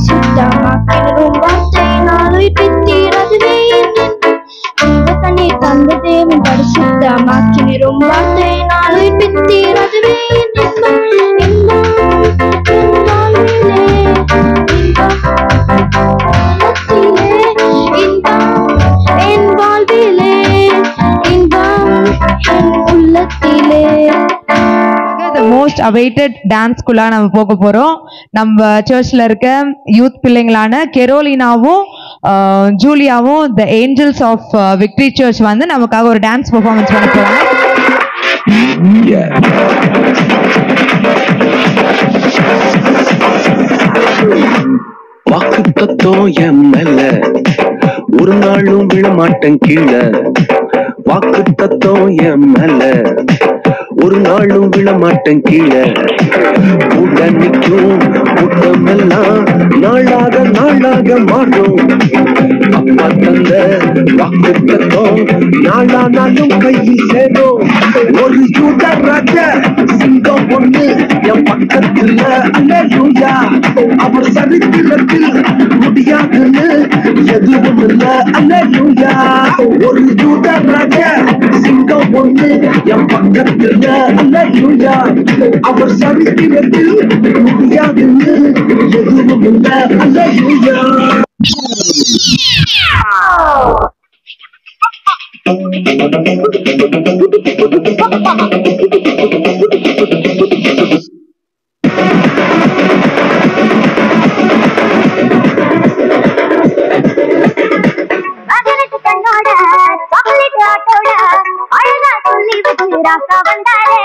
பரிசுத்தமாக்கினரும் வார்த்தையினால் உயிர்ப்பித்தீர் அதுவே தெய்வத்தனை தந்த தேவன் பரிசுத்தமாக்கினரும் வார்த்தையினால் உயிர்ப்பித்தீர் அதுவே என் வாழ்விலே இன்பம் என் உள்ளத்திலே. The most awaited டான்ஸ்குள்ளா நம்ம போக போறோம். நம்ம சர்ச்ல இருக்க யூத் பிள்ளைங்களான கெரோலினாவும் ஜூலியாவும் the angels of victory church வந்து நமக்காக ஒரு டான்ஸ் பெர்ஃபார்மன்ஸ் பண்ண போறாங்க. வாக்கு தத்துவம் என் மேல ஒரு நாளும் விழமாட்டேன் கீழே வாக்கு தத்துவம் என் மேல ஒரு நாளும் விழமாட்டேன் கீழே கூட நிற்கும் கூட்டமெல்லாம் நாளாக நாளாக மாறும் அப்பா தந்த வாக்கு தத்துவம் நாளானாலும் கையில் சேரும் ஒரு யூத ராஜ சிங்கம் ஒண்ணு என் பக்கத்துல அல்லேலூயா அவர் சரித்திரத்தில் முடியாதுன்னு எதுவும் இல்ல அல்லேலூயா ஒரு யூத ராஜ சிங்கம் ஒண்ணு என் பக்கத்துல அல்லேலூயா அவர் சரித்திரத்தில் முடியாதுன்னு எதுவும் இல்ல அல்லேலூயா. கண்ணோட சாக்லேட் ஆட்டோட அழகா சொல்லி வச்சு ராசா வந்தாரே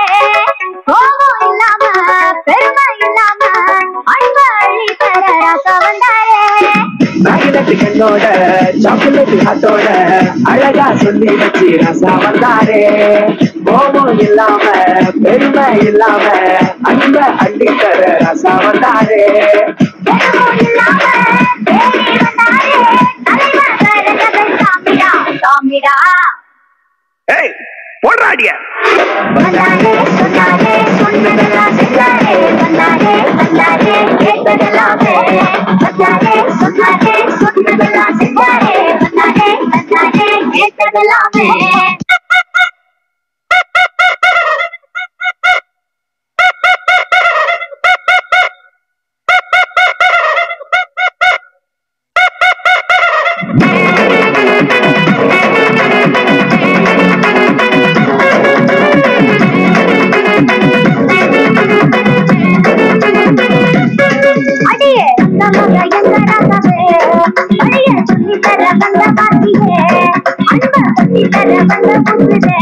கோபம் இல்லாம பெருமை இல்லாம அன்பு அள்ளி தர ராசா வந்தாரே கண்ணோட சாக்லேட் ஆட்டோட அழகா சொல்லி வச்சு ராசா வந்தாரே கோபம் இல்லாம பெருமை இல்லாம அன்பு அள்ளி தர ராசா வந்தாரே போடுறாடிய அடியே வந்த புதுதே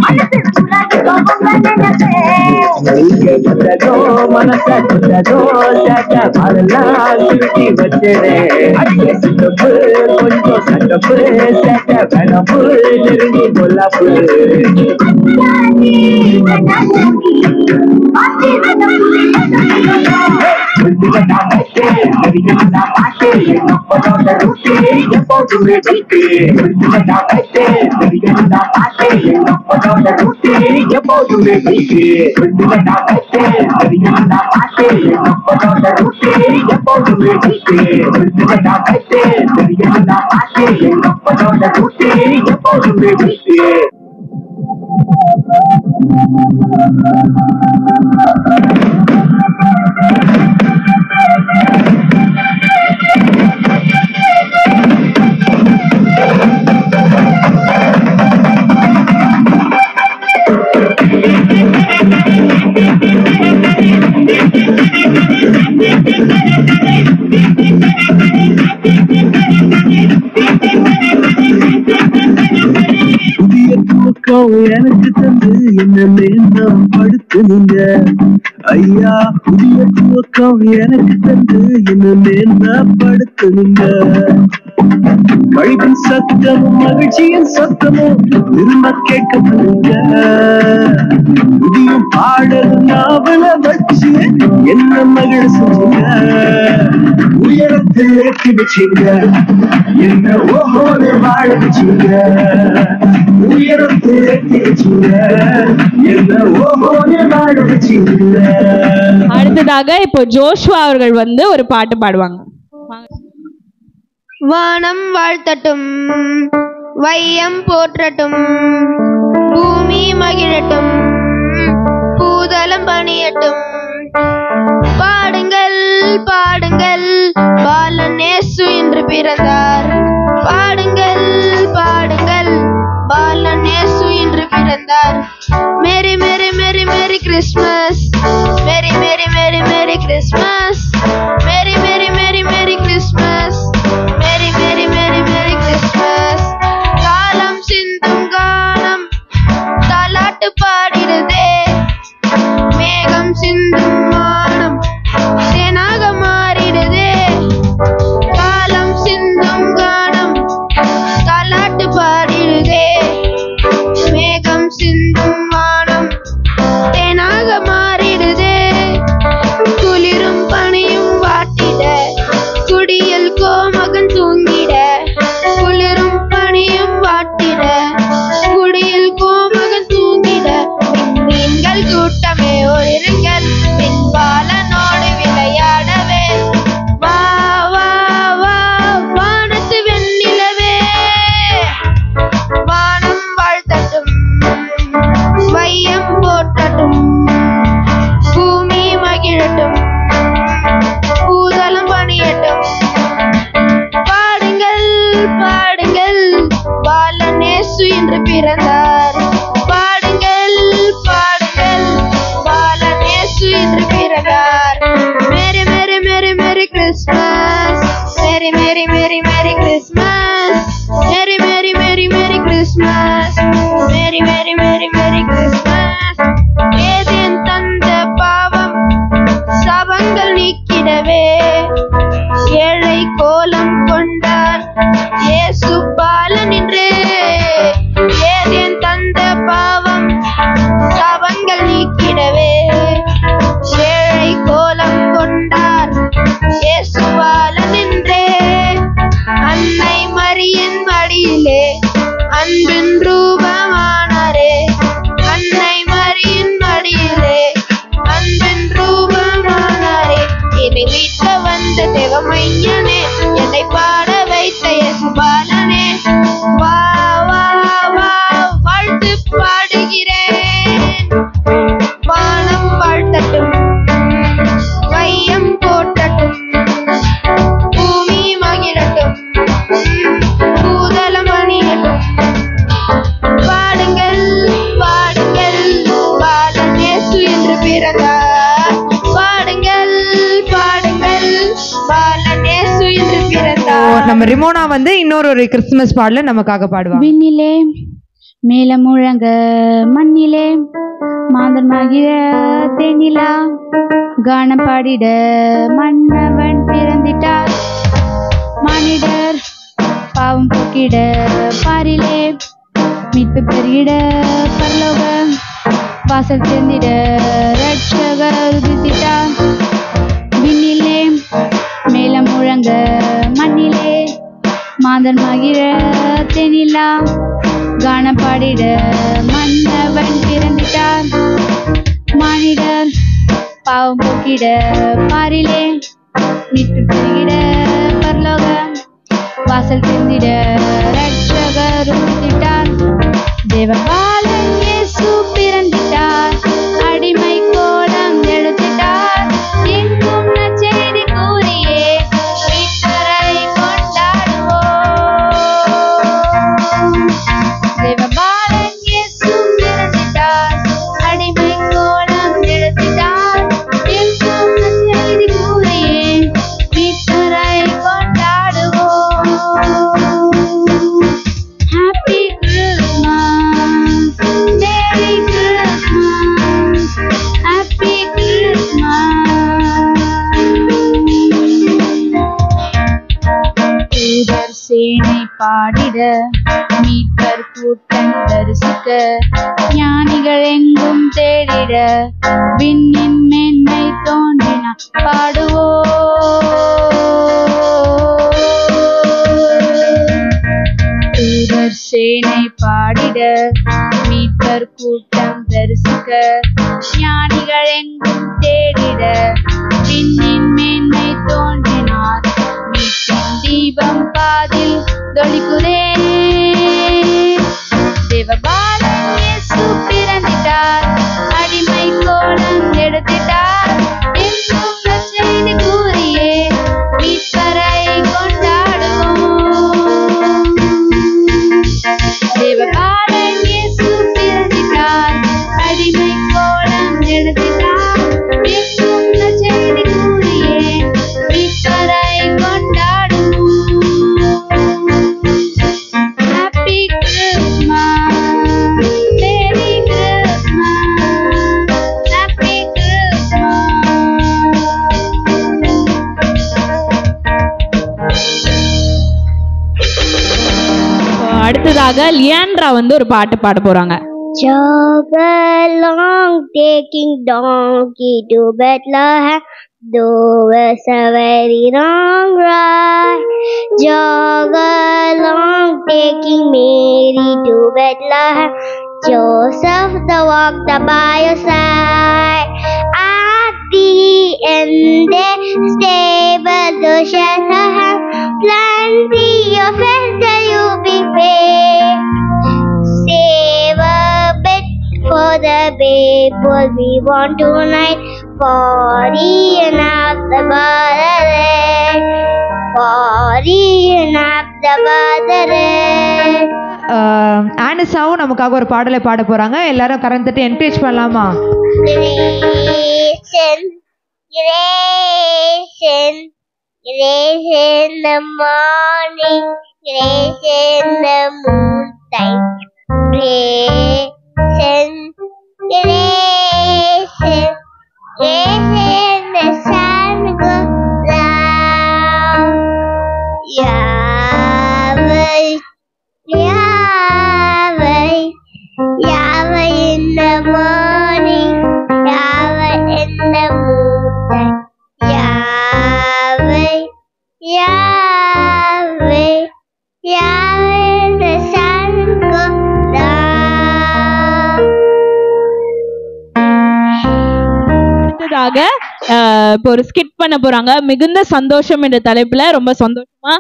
மனசு சூடாகி போகுங்க நினைப்பே வந்ததோ மனச கொண்டதோ சேட்ட பாடலாம் சுருட்டி வச்சிடேன் அடிய சித்தப்பு கொஞ்சம் சட்டப்பு சேட்ட வேணப்பு நெருங்கி கொல்லாப்பு எப்போதுமே புதிய தூக்கம் எனக்கு தந்து என்னமே நாம் படுத்துனீங்க ஐயா புதிய தூக்கம் எனக்கு தந்து என்னமே நான் படுத்துனீங்க கழிவின் சத்தமும் மகிழ்ச்சியின் சத்தமும் திரும்ப கேட்க பண்ணுங்க புதிய பாடல் நாவல வச்சு என்ன மகிழ செஞ்சீங்க உயரத்தில் ஏற்றி வச்சீங்க என்ன ஓஹோன்னு வாழ வச்சீங்க உயரத்தில் ஏற்றி வச்சீங்க என்ன ஓஹோன்னு வாழ வச்சீங்க. அடுத்ததாக இப்போ ஜோஷ்வா அவர்கள் வந்து ஒரு பாட்டு பாடுவாங்க. வானம் வாழ்த்தட்டும், வையம் போற்றட்டும், பூமி மகிழட்டும், பூதலம் பணியட்டும். பாடுங்கள் பாடுங்கள், பாலன் இயேசு இன்று பிறந்தார். பாடுங்கள் பாடுங்கள், பாலன் இயேசு இன்று பிறந்தார். மேரி மேரி மேரி மேரி கிறிஸ்மஸ், மேரி மேரி மேரி மேரி கிறிஸ்மஸ், மேரி மேரி மேரி மேரி கிறிஸ்மஸ், மேரி மேரி மேரி மேரி கிறிஸ்மஸ். காலம் சிந்தும் கானம் தாலாட்டு பாடிடுதே, மேகம் சிந்தும் வானம் தேனாக மாறிடுதே. காலம் சிந்தும் கானம் தாலாட்டு பாடிடுதே, மேகம் சிந்தும் வானம் தேனாக மாறிடுதே. குளிரும் பனியும் வாட்டிட, குடியில் கோமகன் தூங்கிட. குளிரும் பனியும் வாட்டிட, குடியில் கோமகன் தூங்கிட. மீன்கள் கூட்டமே ஒளிருங்கள், மின்பாலனோடு விளையாடவே. வா வா வா வானத்து வெண்ணிலவே, வானம் வாழ்த்தட்டும், வையம் போற்றட்டும், பூமி மகிழட்டும், பூதலம் பணியட்டும். பாடுங்கள் பாடுங்கள், பாலன் இயேசு இன்று பிறந்தார். பாடுங்கள் பாடுங்கள், பாலன் இயேசு இன்று பிறந்தார். மேரி மேரி மேரி மேரி கிறிஸ்மஸ், மேரி மேரி மேரி மேரி கிறிஸ்மஸ், மேரி மேரி மேரி மேரி கிறிஸ்மஸ், மேரி மேரி மேரி மேரி கிறிஸ்மஸ். ஏதேன் தந்த பாவம் சாபங்கள் நீக்கிடவே, ஏழை கோலம் கொண்டார் இயேசு பாலன் இன்று. ஏதேன் தந்த பாவம் சாபங்கள் நீக்கிடவே, ஏழை கோலம் கொண்டார் இயேசு பாலன் இன்றே. அன்னை மரியின் மடியிலே அன்பின் ரூபமானாரே, அன்னை மரியின் மடியிலே அன்பின் ரூபமானாரே. என்னை மீட்க வந்த தேவமையனே, என்னை பாட வைத்த இயேசு பாலனே. வா வா வா வாழ்த்து பாடுகிறேன். வானம் வாழ்த்தட்டும், வையம் போற்றட்டும், பூமி மகிழட்டும், பூதலம் அணியட்டும். பாடுங்கள் பாடுங்கள், பாலன் இயேசு என்று பிறந்தார். பாடுங்கள் பாடுங்கள், பாலன் இயேசு என்று பிறந்தார். நம்ம ரிமோனா வந்து இன்னொரு கிறிஸ்துமஸ் பாடல நமக்காக பாடுவாங்க. விண்ணிலே மேல முழங்க மண்ணிலே மாந்தர் மகிழ தேனிலா கானம் பாடிட மன்னவன் பிறந்திட்டார். மானிடர் பாவம் போக்கிட பாரிலே மீட்பு பெருகிட பரலோக வாசல் சேர்ந்திட ரட்சகர் உதித்திட்டார். விண்ணிலே மேல முழங்க மண்ணிலே மாந்தர் மகிழ தேனிலா கானம் பாடிட மன்னவன் பிறந்திட்டார். மானிடர் பாவம் போக்கிட பாரிலே மீட்பு பெருகிட பரலோக வாசல் தெரிந்திட ரட்சகர் உதித்திட்டார். தேவபாலன் இயேசு பிறந்திட்டார். அடிமை கோலம் எடுத்திட்டார். எங்கும் நற்செய்தி கூறியே மீட்பரை கொண்டாடுவோம். தேவபாலன் இயேசு பிறந்திட்டார். அடிமை கோலம் எடுத்திட்டார். எங்கும் நற்செய்தி கூறியே மீட்பரை கொண்டாடுவோம். Happy Christmas, Merry Christmas, Happy Christmas. தூதர் சேனை பாடிட மீட்பர் கூட்டம் தரிசிக்க ஞானிகள் எங்கும் தேடிட விண்ணின் மேன்மை தோன்றினார் பாடுவோம். தூதர் சேனை பாடிட மீட்பர் கூட்டம் தரிசிக்க ஞானிகள் எங்கும் தேடிட விண்ணின் மேன்மை தோன்றினார். மீட்பின் தீபம் பாதில் தொழிக்குதே. தேவபாலன் இயேசு பிறந்திட்டார். அடிமை கோலம் எடுத்திட்டார். எங்கும் நற்செய்தி கூறியே மீட்பரை கொண்டாடுவோம். தேவபாலன் இயேசு பிறந்திட்டார். அடிமை கோலம் எடுத்திட்டார். எங்கும் நற்செய்தி கூறியே மீட்பரை கொண்டாடுவோம். Happy Christmas, Merry Christmas, Happy அடுத்ததாக லியாண்ட்ரா வந்து ஒரு பாட்டு பாட போறாங்க. Jog along, taking donkey to Bethlehem, though it's a very long ride. Jog along, taking Mary to Bethlehem, Joseph the walked by your side. At the end, stable to Bethlehem, plenty of fish that you be paid. Save a bit for the babe what we want tonight. 40 and half the butter, 40 and half the butter. ஆனிசாவும் நமக்காக ஒரு பாடலை பாட போறாங்க. எல்லாரும் கரம் தட்டி encourage பண்ணலாமா? Grace in the morning, grace in the noontime, grace in the sun goes down. Yahweh, Yahweh, Yahweh in the morning, Yahweh in the noontime, Yahweh, Yahweh, Yahweh the sun goes down. அடுத்ததாக இப்போ ஒரு skid பண்ண போறாங்க. மிகுந்த சந்தோஷம் என்ற தலைப்புல ரொம்ப சந்தோஷமா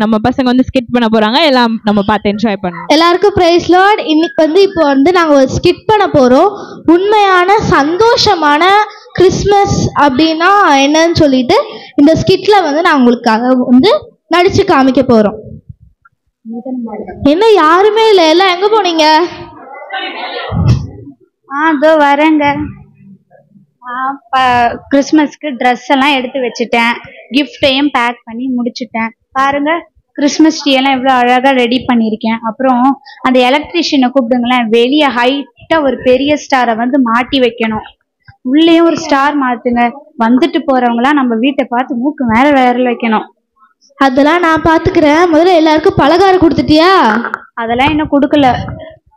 நம்ம பசங்க வந்து ஸ்கிட் பண்ண போறாங்க. எல்லாம் நம்ம பார்த்து என்ஜாய் பண்ணலாம். எல்லாருக்கும் பிரைஸ் லார்ட். இன்னைக்கு இப்போ நாங்கள் ஒரு ஸ்கிட் பண்ண போகிறோம். உண்மையான சந்தோஷமான கிறிஸ்மஸ் அப்படின்னா என்னன்னு சொல்லிட்டு இந்த ஸ்கிட்ல நான் உங்களுக்காக நடிச்சு காமிக்க போகிறோம். என்ன யாருமே இல்லை, எல்லாம் எங்கே போனீங்க? அதோ வரேங்க. கிறிஸ்மஸ்க்கு ட்ரெஸ் எல்லாம் எடுத்து வச்சுட்டேன். கிஃப்டையும் பேக் பண்ணி முடிச்சுட்டேன். பாருங்க கிறிஸ்மஸ் ட்ரீ எல்லாம் எவ்வளோ அழகாக ரெடி பண்ணியிருக்கேன். அப்புறம் அந்த எலக்ட்ரிஷியனை கூப்பிடுங்களேன், வெளியே ஹைட்டாக ஒரு பெரிய ஸ்டாரை வந்து மாட்டி வைக்கணும். உள்ளேயும் ஒரு ஸ்டார் மாற்றுங்க. வந்துட்டு போகிறவங்களாம் நம்ம வீட்டை பார்த்து மூக்கு மேலே விரல் வைக்கணும். அதெல்லாம் நான் பார்த்துக்கிறேன். முதல்ல எல்லாருக்கும் பலகாரம் கொடுத்துட்டியா? அதெல்லாம் இன்னும் கொடுக்கல.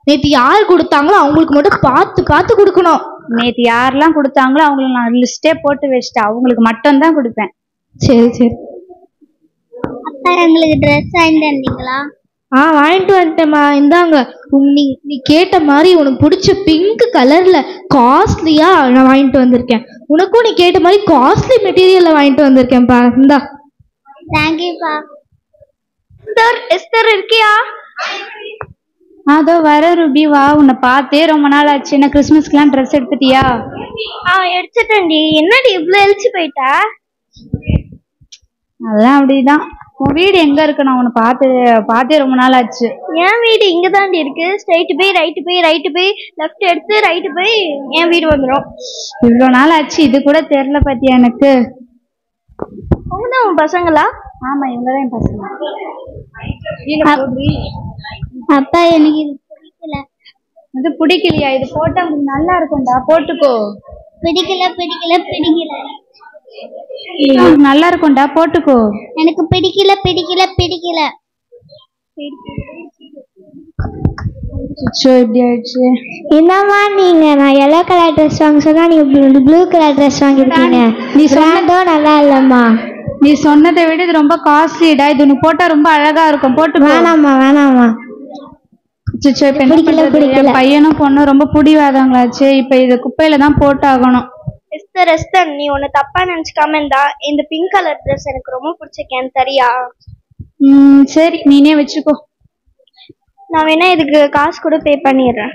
நேற்று யார் கொடுத்தாங்களோ அவங்களுக்கு மட்டும் பார்த்து பார்த்து கொடுக்கணும். நேற்று யாரெல்லாம் கொடுத்தாங்களோ அவங்களுக்கு நான் லிஸ்ட்டே போட்டு வச்சுட்டேன். அவங்களுக்கு மட்டும்தான் கொடுப்பேன். சரி சரி. அப்பா எங்களுக்கு ட்ரெஸ் வாங்கிட்டு வந்தீங்களா? வாங்கிட்டு வந்துட்டேம்மா. இந்தாங்க நீ கேட்ட மாதிரி உனக்கு பிடிச்ச பிங்க் கலர்ல காஸ்ட்லியா நான் வாங்கிட்டு வந்திருக்கேன். உனக்கும் நீ கேட்ட மாதிரி காஸ்ட்லி மெட்டீரியல்ல வாங்கிட்டு வந்திருக்கேன்ப்பா. இந்தா. தேங்க்யூப்பா. எஸ்தர் இருக்கியா? அதோ வர ரூபி, வா. உன்னை பார்த்தே ரொம்ப நாள் ஆச்சு. என்ன கிறிஸ்மஸ்க்குலாம் ட்ரெஸ் எடுத்துட்டியா? எடுத்துட்டேன்டி. என்னடி இவ்வளோ எழுச்சி போயிட்டா? அதெல்லாம் அப்படிதான். உன் வீடு எங்க இருக்கு? நான் உன்னை பார்த்தே ரொம்ப நாள் ஆச்சு. என் வீடு இங்க தாண்டி இருக்கு. ஸ்ட்ரைட்டு போய் ரைட்டு போய் லெஃப்ட் எடுத்து ரைட்டு போய் என் வீடு வந்துடும். இவ்வளோ நாள் ஆச்சு, இது கூட தெரியல பாத்தியா எனக்கு. அவங்கதான் உன் பசங்களா? ஆமா, இவங்கதான் என் பசங்க. அப்பா எனக்கு இது பிடிக்கல. இது பிடிக்கலையா? இது போட்டா உங்களுக்கு நல்லா இருக்கும்டா, போட்டுக்கோ. பிடிக்கல. நல்லா இருக்கும்டா, போட்டுக்கோ. எனக்கு பிடிக்கல. இப்படி ஆயிடுச்சு. என்னம்மா நீங்க? நான் எல்லோ கலர் ட்ரெஸ் வாங்க சொன்னா நீங்க ப்ளூ கலர் ட்ரெஸ் வாங்கிருக்கீங்க. நீ சொன்னதோ நல்லா இல்லம்மா. நீ சொன்னதை விட இது ரொம்ப காஸ்ட்லிடா. இது உனக்கு போட்டா ரொம்ப அழகா இருக்கும், போட்டு. வேணாமா. பையனும் பொண்ணும் ரொம்ப பிடிவாதங்களாச்சு. இப்ப இது குப்பையில தான் போட்டாகணும். எஸ்தர், நீ ஒன்னு தப்பா நினைச்சுக்காம இருந்தா இந்த பிங்க் கலர் ட்ரெஸ் எனக்கு ரொம்ப பிடிச்சிருக்கேன், சரியா? சரி, நீனே வச்சுக்கோ. நான் வேணா இதுக்கு காசு கூட பே பண்ணிடுறேன்.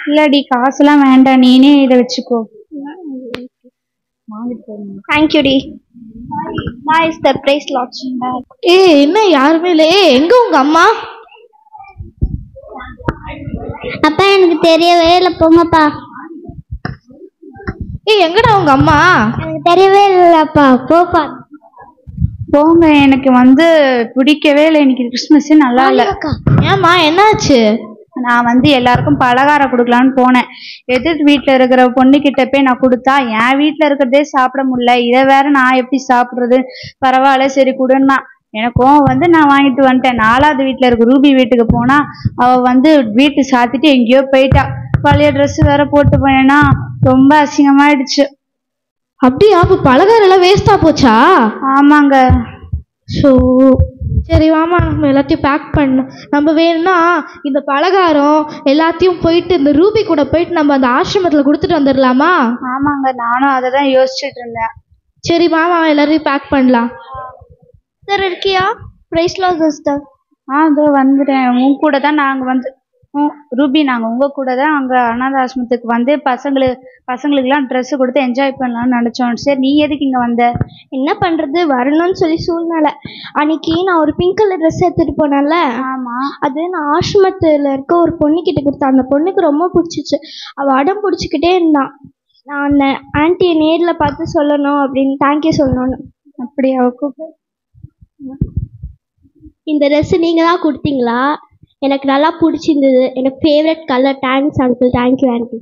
இல்லடி, காசுலாம் வேண்டாம், நீனே இதை வச்சுக்கோ. தேங்க்யூ டி. Bye Esther. Praise lord. என்ன யாருமே இல்லை? எங்க உங்க அம்மா? அப்பா எனக்கு தெரியவே இல்லை, போங்கப்பா. எங்கடா உங்க அம்மா? எனக்கு தெரியவே இல்லப்பா, போப்பா. போங்க, எனக்கு வந்து பிடிக்கவே இல்லை. இன்னைக்கு கிறிஸ்மஸ் நல்லா இல்லை. ஏம்மா என்னாச்சு? நான் வந்து எல்லாருக்கும் பலகாரம் கொடுக்கலான்னு போனேன். எதிர்த்து வீட்டில் இருக்கிற பொண்ணுக்கிட்ட போய் நான் கொடுத்தா என் வீட்டில் இருக்கிறதே சாப்பிட முடியல, இதை வேற நான் எப்படி சாப்பிட்றது? பரவாயில்ல, சரி கொடுன்னா. எனக்கும் வந்து நான் வாங்கிட்டு வந்துட்டேன். 4வது வீட்டில் இருக்க ரூபி வீட்டுக்கு போனா அவள் வந்து வீட்டு சாத்திட்டு எங்கேயோ போயிட்டா. பழைய ட்ரெஸ் வேற போட்டு போனேன்னா ரொம்ப அசிங்கமாயிடுச்சு. அப்படியா? அப்ப பலகாரம் எல்லாம் வேஸ்டா போச்சா? ஆமாங்க. ஸோ சரி வாமா, நம்ம எல்லாத்தையும் பேக் பண்ணணும். நம்ம வேணும்னா இந்த பலகாரம் எல்லாத்தையும் போயிட்டு இந்த ரூபி கூட போயிட்டு நம்ம அந்த ஆசிரமத்தில் கொடுத்துட்டு வந்துடலாமா? ஆமாங்க, நானும் அதை தான் யோசிச்சுட்டு இருந்தேன். சரி மாமா, எல்லாரையும் பேக் பண்ணலாம். சார் இருக்கியா? Praise lord sister. அதோ வந்துட்டேன். உன் கூட தான் நாங்கள் வந்து ரூபி, நாங்கள் உங்கள் கூட தான் அங்கே அனாத ஆசிரமத்துக்கு வந்து பசங்களுக்கெல்லாம் ட்ரெஸ்ஸு கொடுத்து என்ஜாய் பண்ணலாம்னு நினச்சோம். சரி, நீ எதுக்கு இங்கே வந்த? என்ன பண்ணுறது, வரணும்னு சொல்லி சூழ்நிலை. அன்னைக்கு நான் ஒரு பிங்க் கலர் ட்ரெஸ் எடுத்துகிட்டு போனேன்ல. ஆமாம். அது நான் ஆசிரமத்தில் இருக்க ஒரு பொண்ணுக்கிட்ட கொடுத்தேன். அந்த பொண்ணுக்கு ரொம்ப பிடிச்சிச்சு. அவள் அடம் பிடிச்சிக்கிட்டே இருந்தான். நான் ஆன்ட்டியை நேரில் பார்த்து சொல்லணும் அப்படின்னு, தேங்க்யூ சொல்லணும்னு. அப்படி அவள் கூப்பிட்டு, இந்த ட்ரெஸ்ஸு நீங்கள் தான் கொடுத்தீங்களா? எனக்கு நல்லா பிடிச்சிருந்தது. எனக்கு favourite colour. Thanks uncle. Thank you aunty.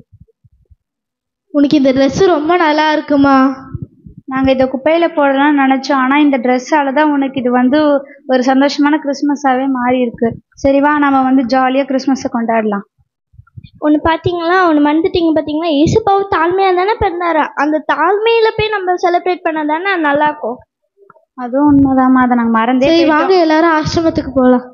உனக்கு இந்த ட்ரெஸ்ஸு ரொம்ப நல்லா இருக்குமா? நாங்கள் இதை குப்பையில் போடலாம்னு நினச்சோம். ஆனால் இந்த ட்ரெஸ்ஸால் தான் உனக்கு இது வந்து ஒரு சந்தோஷமான கிறிஸ்மஸாகவே மாறி இருக்கு. சரிவா, நம்ம வந்து ஜாலியாக கிறிஸ்மஸை கொண்டாடலாம். ஒன்று பார்த்தீங்களா, ஒன்று மறந்துட்டீங்க பார்த்தீங்களா? இயேசுப்பாவும் தாழ்மையாக தானே பிறந்தாரு. அந்த தாழ்மையில் போய் நம்ம செலிப்ரேட் பண்ண தானே நல்லாயிருக்கும். அதுவும் உண்மைதாம்மா, அதை நாங்கள் மறந்தே. வாங்க எல்லாரும் ஆசிரமத்துக்கு போகலாம்.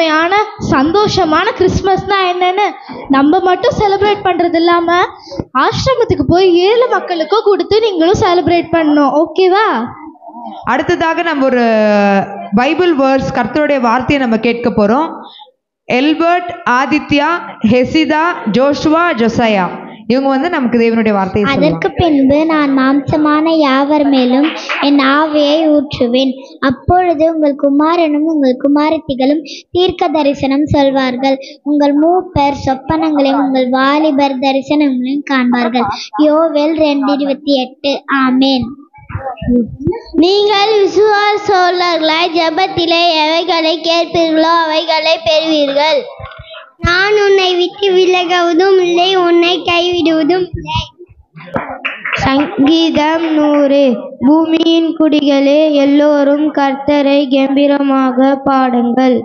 உண்மையான சந்தோஷமான கிறிஸ்மஸ்னா என்னன்னு நம்ம மட்டும் செலிப்ரேட் பண்ணுறது இல்லாமல் ஆசிரமத்துக்கு போய் 7 மக்களுக்கும் கொடுத்து நீங்களும் செலிப்ரேட் பண்ணணும். ஓகேவா? அடுத்ததாக நம்ம ஒரு பைபிள் வேர்ஸ் கர்த்தருடைய வார்த்தையை நம்ம கேட்க போகிறோம். எல்பர்ட், ஆதித்யா, ஹெசிதா, ஜோஷுவா, ஜொசையா இவங்க நமக்கு தேவனுடைய வார்த்தையை அதற்கு பின்பு நான் மாம்சமான யாவர் மேலும் என் ஆவியை ஊற்றுவேன். அப்பொழுது உங்கள் குமாரனும் உங்கள் குமாரத்திகளும் தீர்க்க தரிசனம் சொல்வார்கள். உங்கள் மூப்பர் சொப்பனங்களையும் உங்கள் வாலிபர் தரிசனங்களையும் காண்பார்கள். யோவேல் 2:28. ஆமேன். நீங்கள் விசுவாசோழர்களாய் ஜெபத்திலே எவைகளை கேட்பீர்களோ அவைகளை பெறுவீர்கள். நான் உன்னை விட்டு விலகுவதும் இல்லை, உன்னை கைவிடுவதும் இல்லை. சங்கீதம் 100. பூமியின் குடிகளே, எல்லோரும் கர்த்தரை கம்பீரமாக பாடுங்கள்.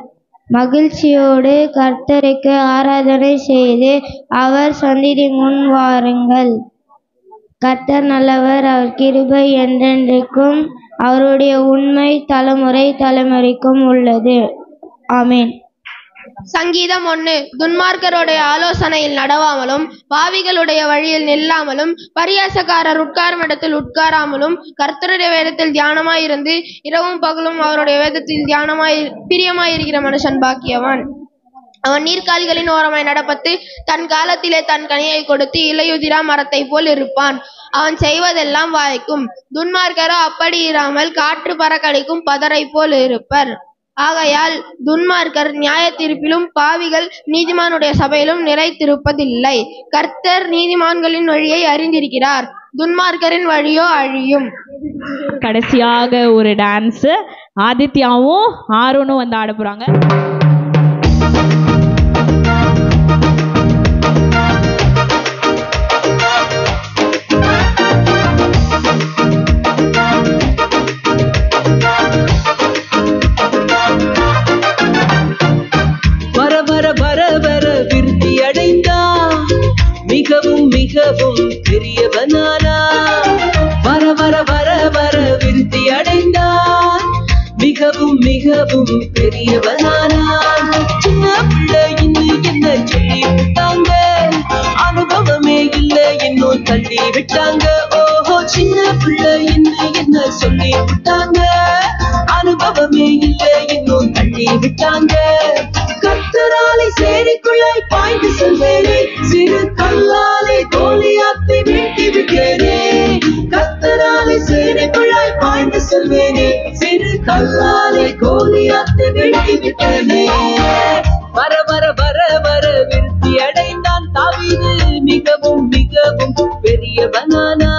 மகிழ்ச்சியோடு கர்த்தருக்கு ஆராதனை செய்து அவர் சந்நிதி முன் வாருங்கள். கர்த்தர் நல்லவர், அவர் கிருபை என்றென்றைக்கும், அவருடைய உண்மை தலைமுறை தலைமுறைக்கும் உள்ளது. ஆமேன். சங்கீதம் 1. துன்மார்க்கருடைய ஆலோசனையில் நடவாமலும் பாவிகளுடைய வழியில் நில்லாமலும் பரியாசக்காரர் உட்காரும் இடத்தில் உட்காராமலும் கர்த்தருடைய வேதத்தில் தியானமாயிருந்து இரவும் பகலும் அவருடைய வேதத்தில் பிரியமாயிருக்கிற மனுஷன் பாக்கியவான். அவன் நீர்க்காலிகளின் ஓரமாய் நடப்பட்டு தன் காலத்திலே தன் கனியை கொடுத்து இலையுதிரா மரத்தை போல் இருப்பான். அவன் செய்வதெல்லாம் வாய்க்கும். துன்மார்க்கரோ அப்படி இராமல் காற்று பறக்கடிக்கும் பதரை போல் இருப்பர். ஆகையால் துன்மார்க்கர் நியாய தீர்ப்பிலும் பாவிகள் நீதிமானுடைய சபையிலும் நிலைத்திருப்பதில்லை. கர்த்தர் நீதிமான்களின் வழியை அறிந்திருக்கிறார், துன்மார்க்கரின் வழியோ அழியும். கடைசியாக ஒரு டான்ஸ் ஆதித்யாவும் ஆரோனும் வந்து ஆட போறாங்க. மிகவும் மிகவும் பெரியவனானா, வர வர வர வர விருத்தி அடைந்தான். மிகவும் மிகவும் பெரியவனானா, சின்ன பிள்ளை இன்னும் என்ன சொல்லி விட்டாங்க, அனுபவமே இல்லை இன்னும் தள்ளி விட்டாங்க. ஓஹோ, சின்ன பிள்ளை இன்னும் என்ன சொல்லி விட்டாங்க, அனுபவமே இல்லை இன்னும் தள்ளி விட்டாங்க. கர்த்தராலே சேரிக்குள்ளே பாய்ந்து செல்வேனே, சிறு கல்லாலே கோலியாத்தை வீழ்த்தி விட்டேனே. கர்த்தராலே சேரிக்குள்ளே பாய்ந்து செல்வேனே, சிறு கல்லாலே கோலியாத்தை வீழ்த்தி விட்டேனே. வர வர வர வர விருத்தி அடைந்தான் தாவீது, மிகவும் மிகவும் பெரியவனானா.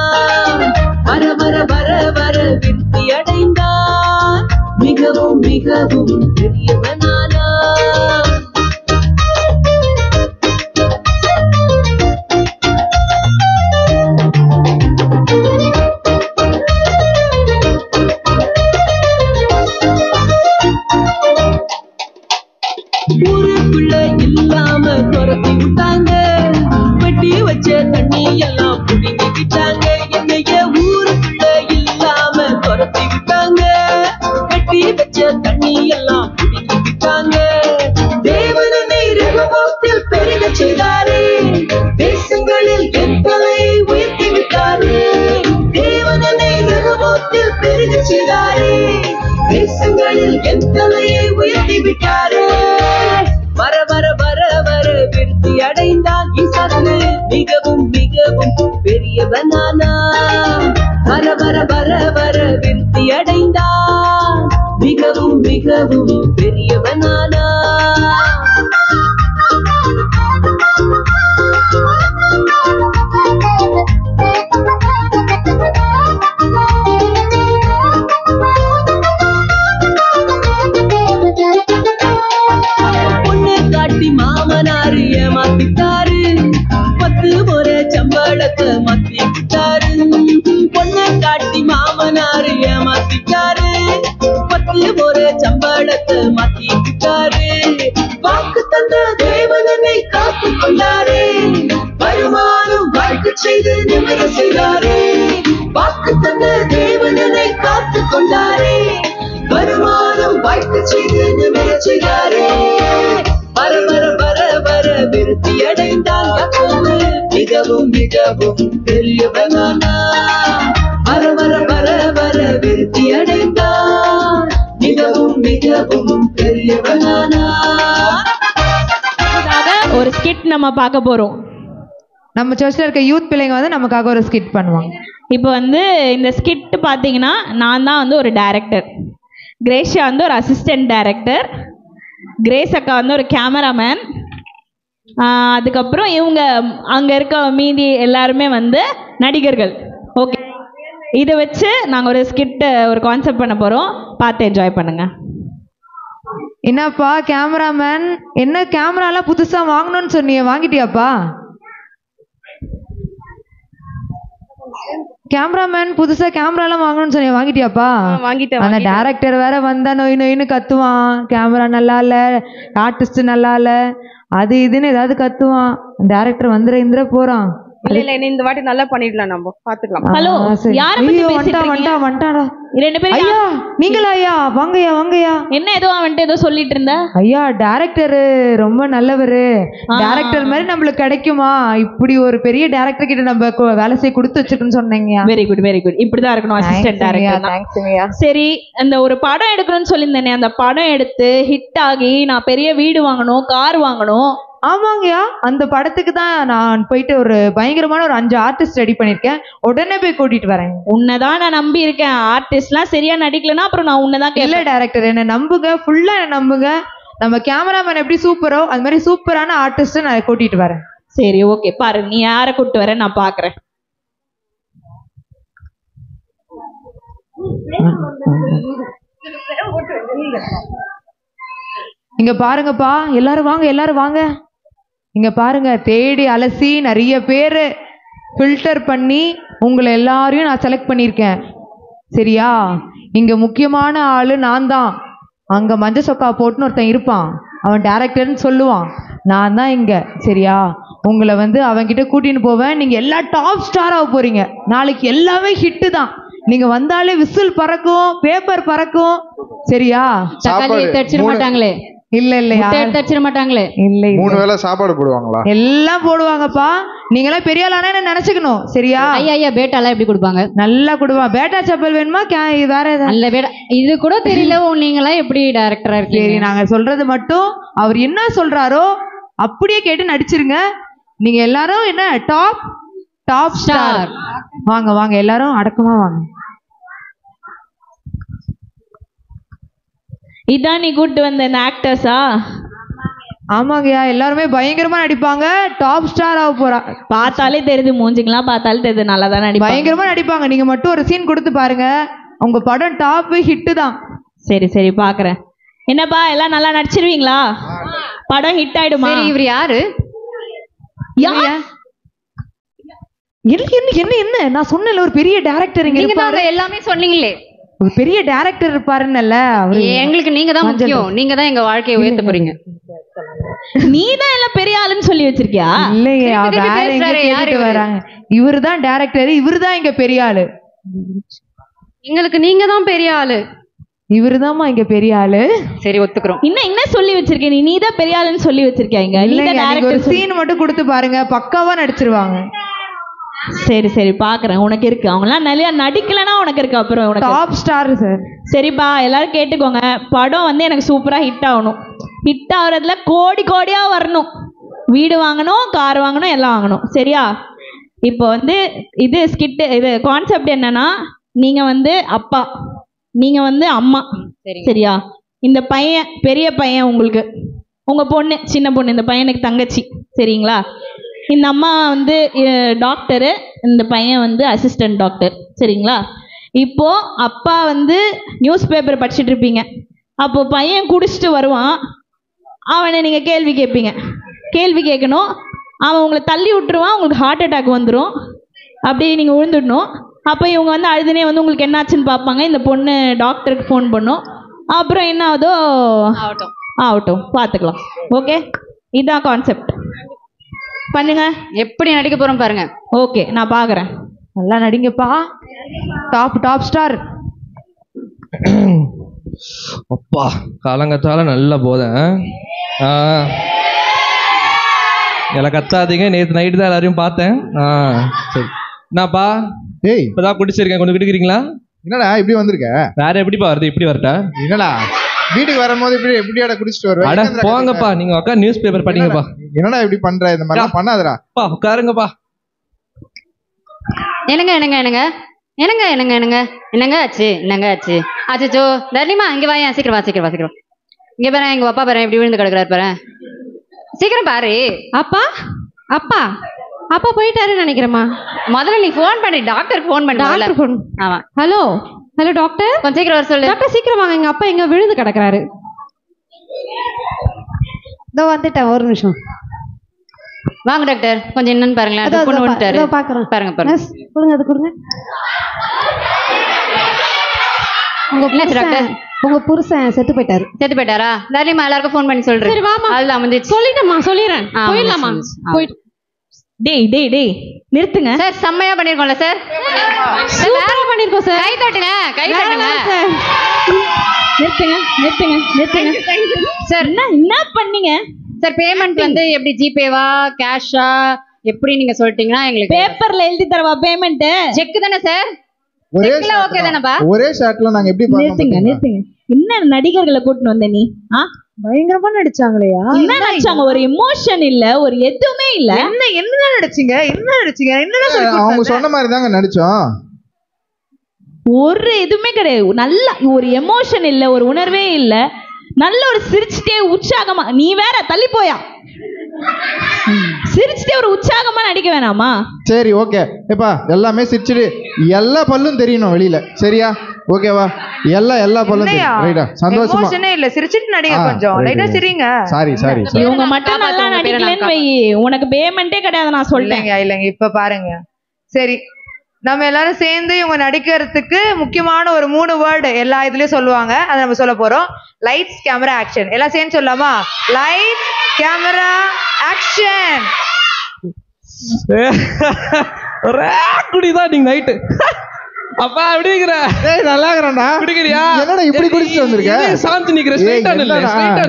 வர வர வர வர விருத்தி அடைந்தான், மிகவும் மிகவும் பெரியவனானா. ஊருக்குள்ள இல்லாம துரத்தி விட்டாங்க, வெட்டி வச்ச தண்ணி எல்லாம் புடிங்கிட்டாங்க. என்னைய ஊருக்குள்ள இல்லாம துரத்தி விட்டாங்க, வெட்டி வச்ச தண்ணி எல்லாம் புடிங்கிட்டாங்க. தேவனனை ரகமோத்தில் பெருக செய்தாரே, தேசங்களில் என் தலையை உயர்த்தி விட்டாரே. தேவனனை ரகமோத்தில் பெருக செய்தாரே, தேசங்களில் என் தலையை உயர்த்தி விட்டாரே. வர வர வர வர விருத்தி அடைந்தான் ஈசாக்கு, மிகவும் மிகவும் பெரியவனானா. வர வர வர வர விருத்தி அடைந்தான், மிகவும் மிகவும் பெரியவனானா. பொண்ணு காட்டி மாமனாரு ஏமாத்திட்டாரு, 10 முறை சம்பளத்தை மாத்தி விட்டாரு. பொண்ணு காட்டி மாமனாரு ஏமாத்திட்டாரு, 10 முறை சம்பளத்தை மாத்தி விட்டாரு. வாக்கு தந்த தேவனனை காத்து கொண்டாரே, வருமானம் வாழ்க்கை செய்து நிமிர செய்தாரே. வாக்கு தந்த தேவனனை காத்து கொண்டாரே, வருமானம் வாழ்க்கை செய்து நிமிர செய்தாரே. மிகவும் பெரியவனானா வர வர வர வர விருத்தி அடைந்தான் மிகவும் மிகவும் பெரியவனானா. ஒரு ஸ்கிட் நம்ம பார்க்க போறோம். நம்ம சர்ச்சில் இருக்க யூத் பிள்ளைங்க வந்து நமக்காக ஒரு ஸ்கிட் பண்ணுவாங்க. இப்போ வந்து இந்த ஸ்கிட் பார்த்தீங்கன்னா நான் தான் வந்து ஒரு டைரக்டர், கிரேஷியா வந்து ஒரு அசிஸ்டன்ட் டைரக்டர், கிரேஸ் அக்கா வந்து ஒரு கேமராமேன், அதுக்கப்புறம் இவங்க அங்கே இருக்க மீதி எல்லாருமே வந்து நடிகர்கள். ஓகே, இதை வச்சு நாங்கள் ஒரு ஸ்கிட்டு ஒரு கான்செப்ட் பண்ண போகிறோம். பார்த்து என்ஜாய் பண்ணுங்க. என்னப்பா கேமராமேன், என்ன கேமராலாம் புதுசாக வாங்கணும்னு சொன்னியே, வாங்கிட்டியாப்பா? கேமராமேன் புதுசா கேமராலாம் வாங்கணும்னு சொன்னியா, வாங்கிட்டியாப்பா? வாங்கிட்டேன். அந்த டைரக்டர் வேற வந்தா நொய் நொயின்னு கத்துவான், கேமரா நல்லா இல்ல, ஆர்டிஸ்ட் நல்லா இல்ல, அது இதுன்னு ஏதாவது கத்துவான். டைரக்டர் வந்துட போறான். இல்ல இந்த வாட்டி நல்லா பண்ணிடலாம், நம்ம பாத்துக்கலாம். ஹலோ, யார பத்தி பேசிட்டு இருக்கீங்க? வந்துட்டாடா ரெண்டு பேரும். ஐயா நீங்களா? ஐயா வாங்கய்யா வாங்கய்யா. என்ன ஏதோ அவன்கிட்ட ஏதோ சொல்லிட்டு இருந்த? ஐயா டைரக்டர் ரொம்ப நல்லவரு, டைரக்டர் மாதிரி நம்மளுக்கு கிடைக்குமா? இப்படி ஒரு பெரிய டைரக்டர் கிட்ட நம்ம வேலை செய்ய கொடுத்து வச்சிருக்குன்னு சொன்னீங்க. Very good very good. இப்படிதான் இருக்கணும் அசிஸ்டன்ட் டைரக்டர். சரி, அந்த ஒரு படம் எடுக்கணும்னு சொல்லியிருந்தேனே, அந்த படம் எடுத்து ஹிட் ஆகி நான் பெரிய வீடு வாங்கணும், கார் வாங்கணும். ஆமாங்கய்யா, அந்த படத்துக்கு தான் நான் போயிட்டு ஒரு பயங்கரமான ஒரு 5 ஆர்டிஸ்ட் ரெடி பண்ணிருக்கேன். உடனே போய் கூட்டிட்டு வரேன். உன்னதான் நான் நம்பி இருக்கேன். ஆர்டிஸ்ட்லாம் சரியா நடிக்கலன்னா அப்புறம் நான் உன்னதான் இல்ல டைரக்டர், என்ன நம்புங்க, ஃபுல்லா என்ன நம்புங்க. நம்ம கேமராமேன் எப்படி சூப்பரோ அது மாதிரி சூப்பரான ஆர்டிஸ்ட் நான் கூட்டிட்டு வரேன். சரி ஓகே, பாரு நீ யாரை கூட்டிட்டு வர நான் பாக்குறேன். இங்க பாருங்கப்பா, எல்லாரும் வாங்க எல்லாரும் வாங்க. இங்க பாருங்க, தேடி அலசி நிறைய பேர் ஃபில்டர் பண்ணி உங்களை எல்லாரையும் நான் செலக்ட் பண்ணியிருக்கேன். சரியா? இங்க முக்கியமான ஆளு நான் தான். அங்க மஞ்சள் சொக்கா போட்டுன்னு ஒருத்தன் இருப்பான், அவன் டைரக்டர்னு சொல்லுவான், நான் தான் இங்க. சரியா? உங்களை வந்து அவன்கிட்ட கூட்டின்னு போவேன். நீங்க எல்லாம் டாப் ஸ்டாராக போறீங்க. நாளைக்கு எல்லாமே ஹிட்டு தான். நீங்க வந்தாலே விசில் பறக்கும், பேப்பர் பறக்கும். சரியா? தச்சிட மாட்டாங்களே? இல்ல இல்ல, தச்சிட மாட்டாங்களே? இல்ல, 3 வேளை சாப்பாடு போடுவாங்களா? எல்லாம் போடுவாங்கப்பா. நீங்க எல்லாம் பெரிய ஆளானா என்ன நினைச்சுக்கணும். சரியா? ஐயா ஐயா, பேட்டாலாம் எப்படி கொடுப்பாங்க? நல்லா கொடுப்பான். பேட்டா செப்பல் வேணுமா? வேற ஏதாவது? நல்ல பேட்டா, இது கூட தெரியல. நீங்களாம் எப்படி டைரக்டரா இருக்கீங்க? சரி, நாங்க சொல்றது மட்டும் அவர் என்ன சொல்றாரோ அப்படியே கேட்டு நடிச்சிருங்க. நீங்க எல்லாரும் என்ன டாப் ஸ்டார். வாங்க வாங்க எல்லாரும் அடக்கமா வாங்க. இதான் நீ கூட்டு வந்த இந்த ஆக்டர்ஸா? ஆமாங்கய்யா, எல்லாருமே பயங்கரமா நடிப்பாங்க. டாப் ஸ்டார் ஆக போறா. பார்த்தாலே தெரியுது, மூஞ்சிங்கெல்லாம் பார்த்தாலே தெரியுது நல்லா தான் நடிப்பாங்க. பயங்கரமா நடிப்பாங்க. நீங்க மட்டும் ஒரு சீன் கொடுத்து பாருங்க, உங்க படம் டாப் ஹிட் தான். சரி சரி பாக்குறேன். என்னப்பா எல்லாம் நல்லா நடிச்சிருவீங்களா? படம் ஹிட் ஆயிடுமா? இவர் யாரு? என்ன என்ன நான் சொன்னல, ஒரு பெரிய டைரக்டர் இங்க இருப்பாரு. எல்லாமே சொன்னீங்களே, ஒரு பெரிய டைரக்டர் இருப்பாருன்னல்ல. எங்களுக்கு நீங்க தான் முக்கியம். நீங்க தான் எங்க வாழ்க்கையை உயர்த்த போறீங்க. நீ தான் எல்லாம் பெரிய ஆளுன்னு சொல்லி வச்சிருக்கியா? இல்லையா, வேற எங்க கேட்டுட்டு வராங்க. இவருதான் டைரக்டர், இவருதான் இங்க பெரிய ஆளு. எங்களுக்கு நீங்க தான் பெரிய ஆளு. இவருதாம்மா இங்க பெரிய ஆளு. சரி ஒத்துக்கிறோம். என்ன சொல்லி வச்சிருக்கேன்? நீ தான் பெரிய ஆளுன்னு சொல்லி வச்சிருக்கியா? இங்க ஒரு சீன் மட்டும் கொடுத்து பாருங்க, பக்காவா நடிச்சிருவாங்க. சரி சரி பாக்குறேன். உனக்கு இருக்கு. அவங்கலாம் நிறைய நடிக்கலன்னா உனக்கு இருக்கு. அப்புறம் உனக்கு டாப் ஸ்டார் சார். சரிப்பா, எல்லாரும் கேட்டுக்கோங்க. படம் வந்து எனக்கு சூப்பரா ஹிட் ஆகணும். ஹிட் ஆகுறதுல கோடி கோடியா வரணும். வீடு வாங்கணும், கார் வாங்கணும், எல்லாம் வாங்கணும். சரியா? இப்போ வந்து இது ஸ்கிட், இது கான்செப்ட் என்னன்னா, நீங்க வந்து அப்பா, நீங்க வந்து அம்மா. சரியா? இந்த பையன் பெரிய பையன், உங்களுக்கு உங்க பொண்ணு சின்ன பொண்ணு, இந்த பையனுக்கு தங்கச்சி. சரிங்களா? இந்த அம்மா வந்து டாக்டரு, இந்த பையன் வந்து அசிஸ்டன்ட் டாக்டர். சரிங்களா? இப்போ அப்பா வந்து நியூஸ் பேப்பர் படிச்சுட்டு இருப்பீங்க. அப்போ பையன் குடிச்சிட்டு வருவான். அவனை நீங்கள் கேள்வி கேட்பீங்க. கேள்வி கேட்கணும். அவன் உங்களை தள்ளி விட்டுருவான். உங்களுக்கு ஹார்ட் அட்டாக் வந்துடும். அப்படியே நீங்கள் விழுந்துடணும். அப்போ இவங்க வந்து அழுதுனே வந்து உங்களுக்கு என்னாச்சுன்னு பார்ப்பாங்க. இந்த பொண்ணு டாக்டருக்கு ஃபோன் பண்ணும். அப்புறம் என்ன ஆகுதோ ஆகட்டும், பார்த்துக்கலாம். ஓகே, இதுதான் கான்செப்ட். பண்ணுங்க. எப்படி நடிக்க போறோம் பாருங்க. ஓகே, நான் பாக்குறேன். நல்லா நடிங்கப்பா. Top star. அப்பா காலங்கத்தால நல்ல போத. எல்லாம் கத்தாதீங்க. நேற்று நைட்டு தான் எல்லாரையும் பார்த்தேன். சரி. என்னப்பா இப்பதான் குடிச்சிருக்கேன், கொஞ்சம் குடிக்கிறீங்களா? என்னடா இப்படி வந்திருக்க? வேற எப்படிப்பா வருது? இப்படி வரட்டா? என்னடா வீட்டுக்கு வரும்போது இப்படி எப்படியாடா குடிச்சிட்டு வருவேன்? அட போங்கப்பா, நீங்க உட்கா நியூஸ் பேப்பர் படிங்கப்பா. என்னடா இப்படி பண்ற? இந்த மாதிரி பண்ணாதடா. உட்காருங்கப்பா. என்னங்க என்னங்க என்னங்க என்னங்க என்னங்க என்னங்க என்னங்க ஆச்சு? என்னங்க ஆச்சு? ஆச்சோ தர்லிமா இங்க வாயா, சீக்கிரம் வா சீக்கிரம் வா சீக்கிரம். இங்க பாரு, எங்க அப்பா பாரு எப்படி விழுந்து கிடக்குறாரு பாரு. சீக்கிரம் பாரு. அப்பா அப்பா அப்பா போயிட்டாருன்னு நினைக்கிறேம்மா. முதல்ல நீ ஃபோன் பண்ணி டாக்டருக்கு ஃபோன் பண்ணி. Doctor phone. ஆமா. ஹலோ ஹலோ டாக்டர், கொஞ்சம் சீக்கிரம் வர சொல்லு. டாக்டர் சீக்கிரம் வாங்க, எங்க அப்பா எங்க விழுந்து கிடக்குறாரு. இதோ வந்துட்டேன், ஒரு நிமிஷம். வாங்க டாக்டர், கொஞ்சம் என்னன்னு பாருங்களேன். பொண்ணு வந்துட்டாரு. பாக்குறேன். பாருங்க பாருங்க. கொடுங்க, அது கொடுங்க. உங்க புருஷன் செத்து போயிட்டாரு. செத்து போயிட்டாரா? தர்லிமா எல்லாருக்கும் ஃபோன் பண்ணி சொல்றேன். சரி வாமா. அதுல அமைஞ்சிச்சு. சொல்லிட்டேம்மா, சொல்லிடுறேன். போயிடலாமா? போயிட்டு. டேய் டேய் டேய் நிறுத்துங்க சார். செம்மையா பண்ணிருக்கோம்ல சார்? சூப்பரா பண்ணிருக்கோம் சார். கை தட்டுங்க, கை தட்டுங்க. நிறுத்துங்க நிறுத்துங்க நிறுத்துங்க சார். என்ன பண்ணீங்க சார்? பேமெண்ட் வந்து எப்படி, ஜிபேவா கேஷா எப்படி நீங்க சொல்லிட்டீங்கன்னா எங்களுக்கு பேப்பர்ல எழுதி தரவா பேமெண்ட்? செக் தானே சார்? ஒரே ஒரே ஷாட்ல நாங்க எப்படி நிறுத்துங்க நிறுத்துங்க. என்ன நடிகர்களை கூட்டிட்டு வந்த நீ? பயங்கரமா நடிச்சாங்களையா? என்ன நடிச்சாங்க? ஒரு எமோஷன் இல்ல, ஒரு எதுவுமே இல்ல. என்ன நடிச்சீங்க? அவங்க சொன்ன மாதிரி தாங்க நடிச்சோம். ஒரு எதுவுமே கிடையாது. நல்ல ஒரு எமோஷன் இல்ல, ஒரு உணர்வே இல்ல. நல்ல ஒரு சிரிச்சுட்டே உற்சாகமா. நீ வேற தள்ளி போயா. சிரிச்சுட்டே ஒரு உற்சாகமா நடிக்க வேணாமா? சரி ஓகே. எப்பா எல்லாமே சிரிச்சுட்டு எல்லா பல்லும் தெரியணும் வெளியில, சரியா? ஓகேவா? எல்லா பல்லும் ரைட்டா? சந்தோஷமா எமோஷனே இல்ல, சிரிச்சிட்டு நடிங்க கொஞ்சம். லைட்டா சிரிங்க. சாரி. இவங்க மட்டும் நல்லா நடிக்கலன்னு வை, உனக்கு பேமெண்டே கிடையாது நான் சொல்றேன். இல்லைங்க இப்ப பாருங்க. சரி, நம்ம எல்லாரும் சேர்ந்து இவங்க நடிக்கிறதுக்கு முக்கியமான ஒரு 3 வேர்டு எல்லா இதுலயும் சொல்லுவாங்க. அதை நம்ம சொல்ல போறோம். Lights camera action. எல்லாம் சேர்ந்து சொல்லலாமா? Lights camera action. குடிதான் நீங்க நைட்டு. அப்பா எப்படி இருக்கற? ஏய் நல்லா இருக்கறடா. குடிக்கறியா? என்னடா இப்படி குடிச்சிட்டு வந்திருக்க? சாந்தி நிக்கிற ஸ்ட்ரைட்டா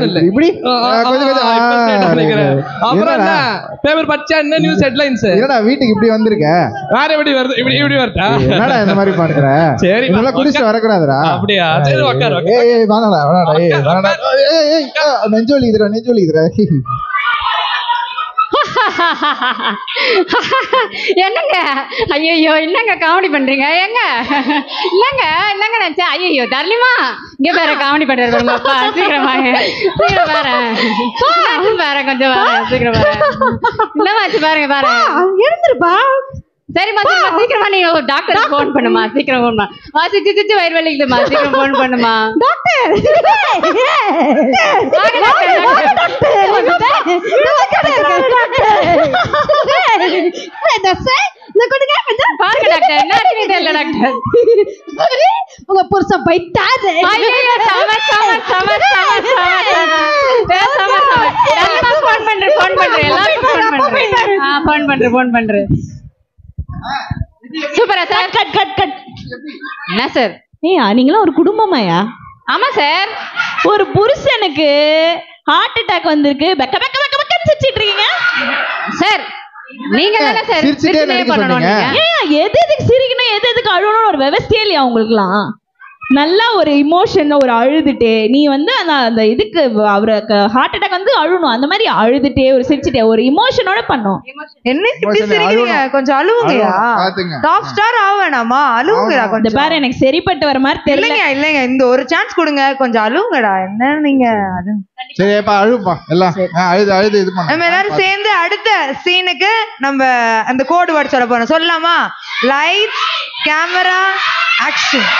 இல்ல. இப்படி கொஞ்சம் ஸ்ட்ரைட்டா நிக்கிற. அப்புறம் என்ன பேப்பர் படிச்சா என்ன நியூஸ் ஹெட்லைன்ஸ்? என்னடா வீட்டுக்கு இப்படி வந்திருக்க? வேற எப்படி வருது? இப்படி வரட்டா? என்னடா இந்த மாதிரி பண்ற? சரி நல்லா குடிச்சிட்டு வர கூடாதுடா. அப்படியே சரி உட்கார். ஏய் வாடா. ஏய் நெஞ்சு வலிக்குதுடா. என்னங்க? ஐயோ என்னங்க காமெடி பண்றீங்க? ஏங்க இல்லங்க நினைச்சா. ஐயோ தர்லிமா இங்க வேற காமெடி பண்றாரு உங்க அப்பா. சீக்கிரம் வாங்க, சீக்கிரம் பாரு கொஞ்சம் வாங்க, சீக்கிரம் பாரு. என்னமாச்சு பாருங்க பாரு. எழுந்துருப்பா. சரிம்மா சீக்கிரமா நீங்க ஒரு டாக்டருக்கு ஃபோன் பண்ணுமா. சீக்கிரம் ஃபோன் பண்ணு. சிச்சு வயிறு வலிக்குதுமா, சீக்கிரம் ஃபோன் பண்ணுமா. டாக்டர் பாருங்க டாக்டர், என்ன தெரியல டாக்டர். உங்க புருஷன் போயிட்டாரு. ஃபோன் பண்றேன். சூப்பரா சார். கட். என்ன சார்? நீங்களாம் ஒரு குடும்பமாயா? ஆமா சார். ஒரு புருஷனுக்கு ஹார்ட் அட்டாக் வந்திருக்கு, பெக்க பெக்க பெக்க பெக்க சிரிச்சிட்டு இருக்கீங்க சார். நீங்க தானே சார் சிரிச்சிட்டே பண்ணணும். எதுக்கு சிரிக்கணும், எதுக்கு அழணும் ஒரு விவசாய இல்லையா உங்களுக்குலாம்? நல்லா ஒரு இமோஷன், ஒரு அழுதுட்டே நீ வந்து அந்த இதுக்கு அவருக்கு ஹார்ட் அட்டாக் வந்து அழுணும், அந்த மாதிரி அழுதுட்டே ஒரு சிரிச்சுட்டே ஒரு இமோஷனோட பண்ணோம். என்ன இப்படி சிரிக்கிறீங்க? கொஞ்சம் அழுவுங்கயா. டாப் ஸ்டார் ஆக வேணாமா? அழுவுங்கடா கொஞ்சம். பாரு எனக்கு சரிப்பட்டு வர மாதிரி தெரியல. இல்லைங்க இந்த ஒரு சான்ஸ் கொடுங்க, கொஞ்சம் அழுவுங்கடா. என்ன நீங்க சரி அப்பா அழுப்பா எல்லாம் அழுது இது பண்ணு. நம்ம எல்லாரும் சேர்ந்து அடுத்த சீனுக்கு நம்ம அந்த கோட் வேர்ட் சொல்ல போறோம். சொல்லலாமா? Lights camera action.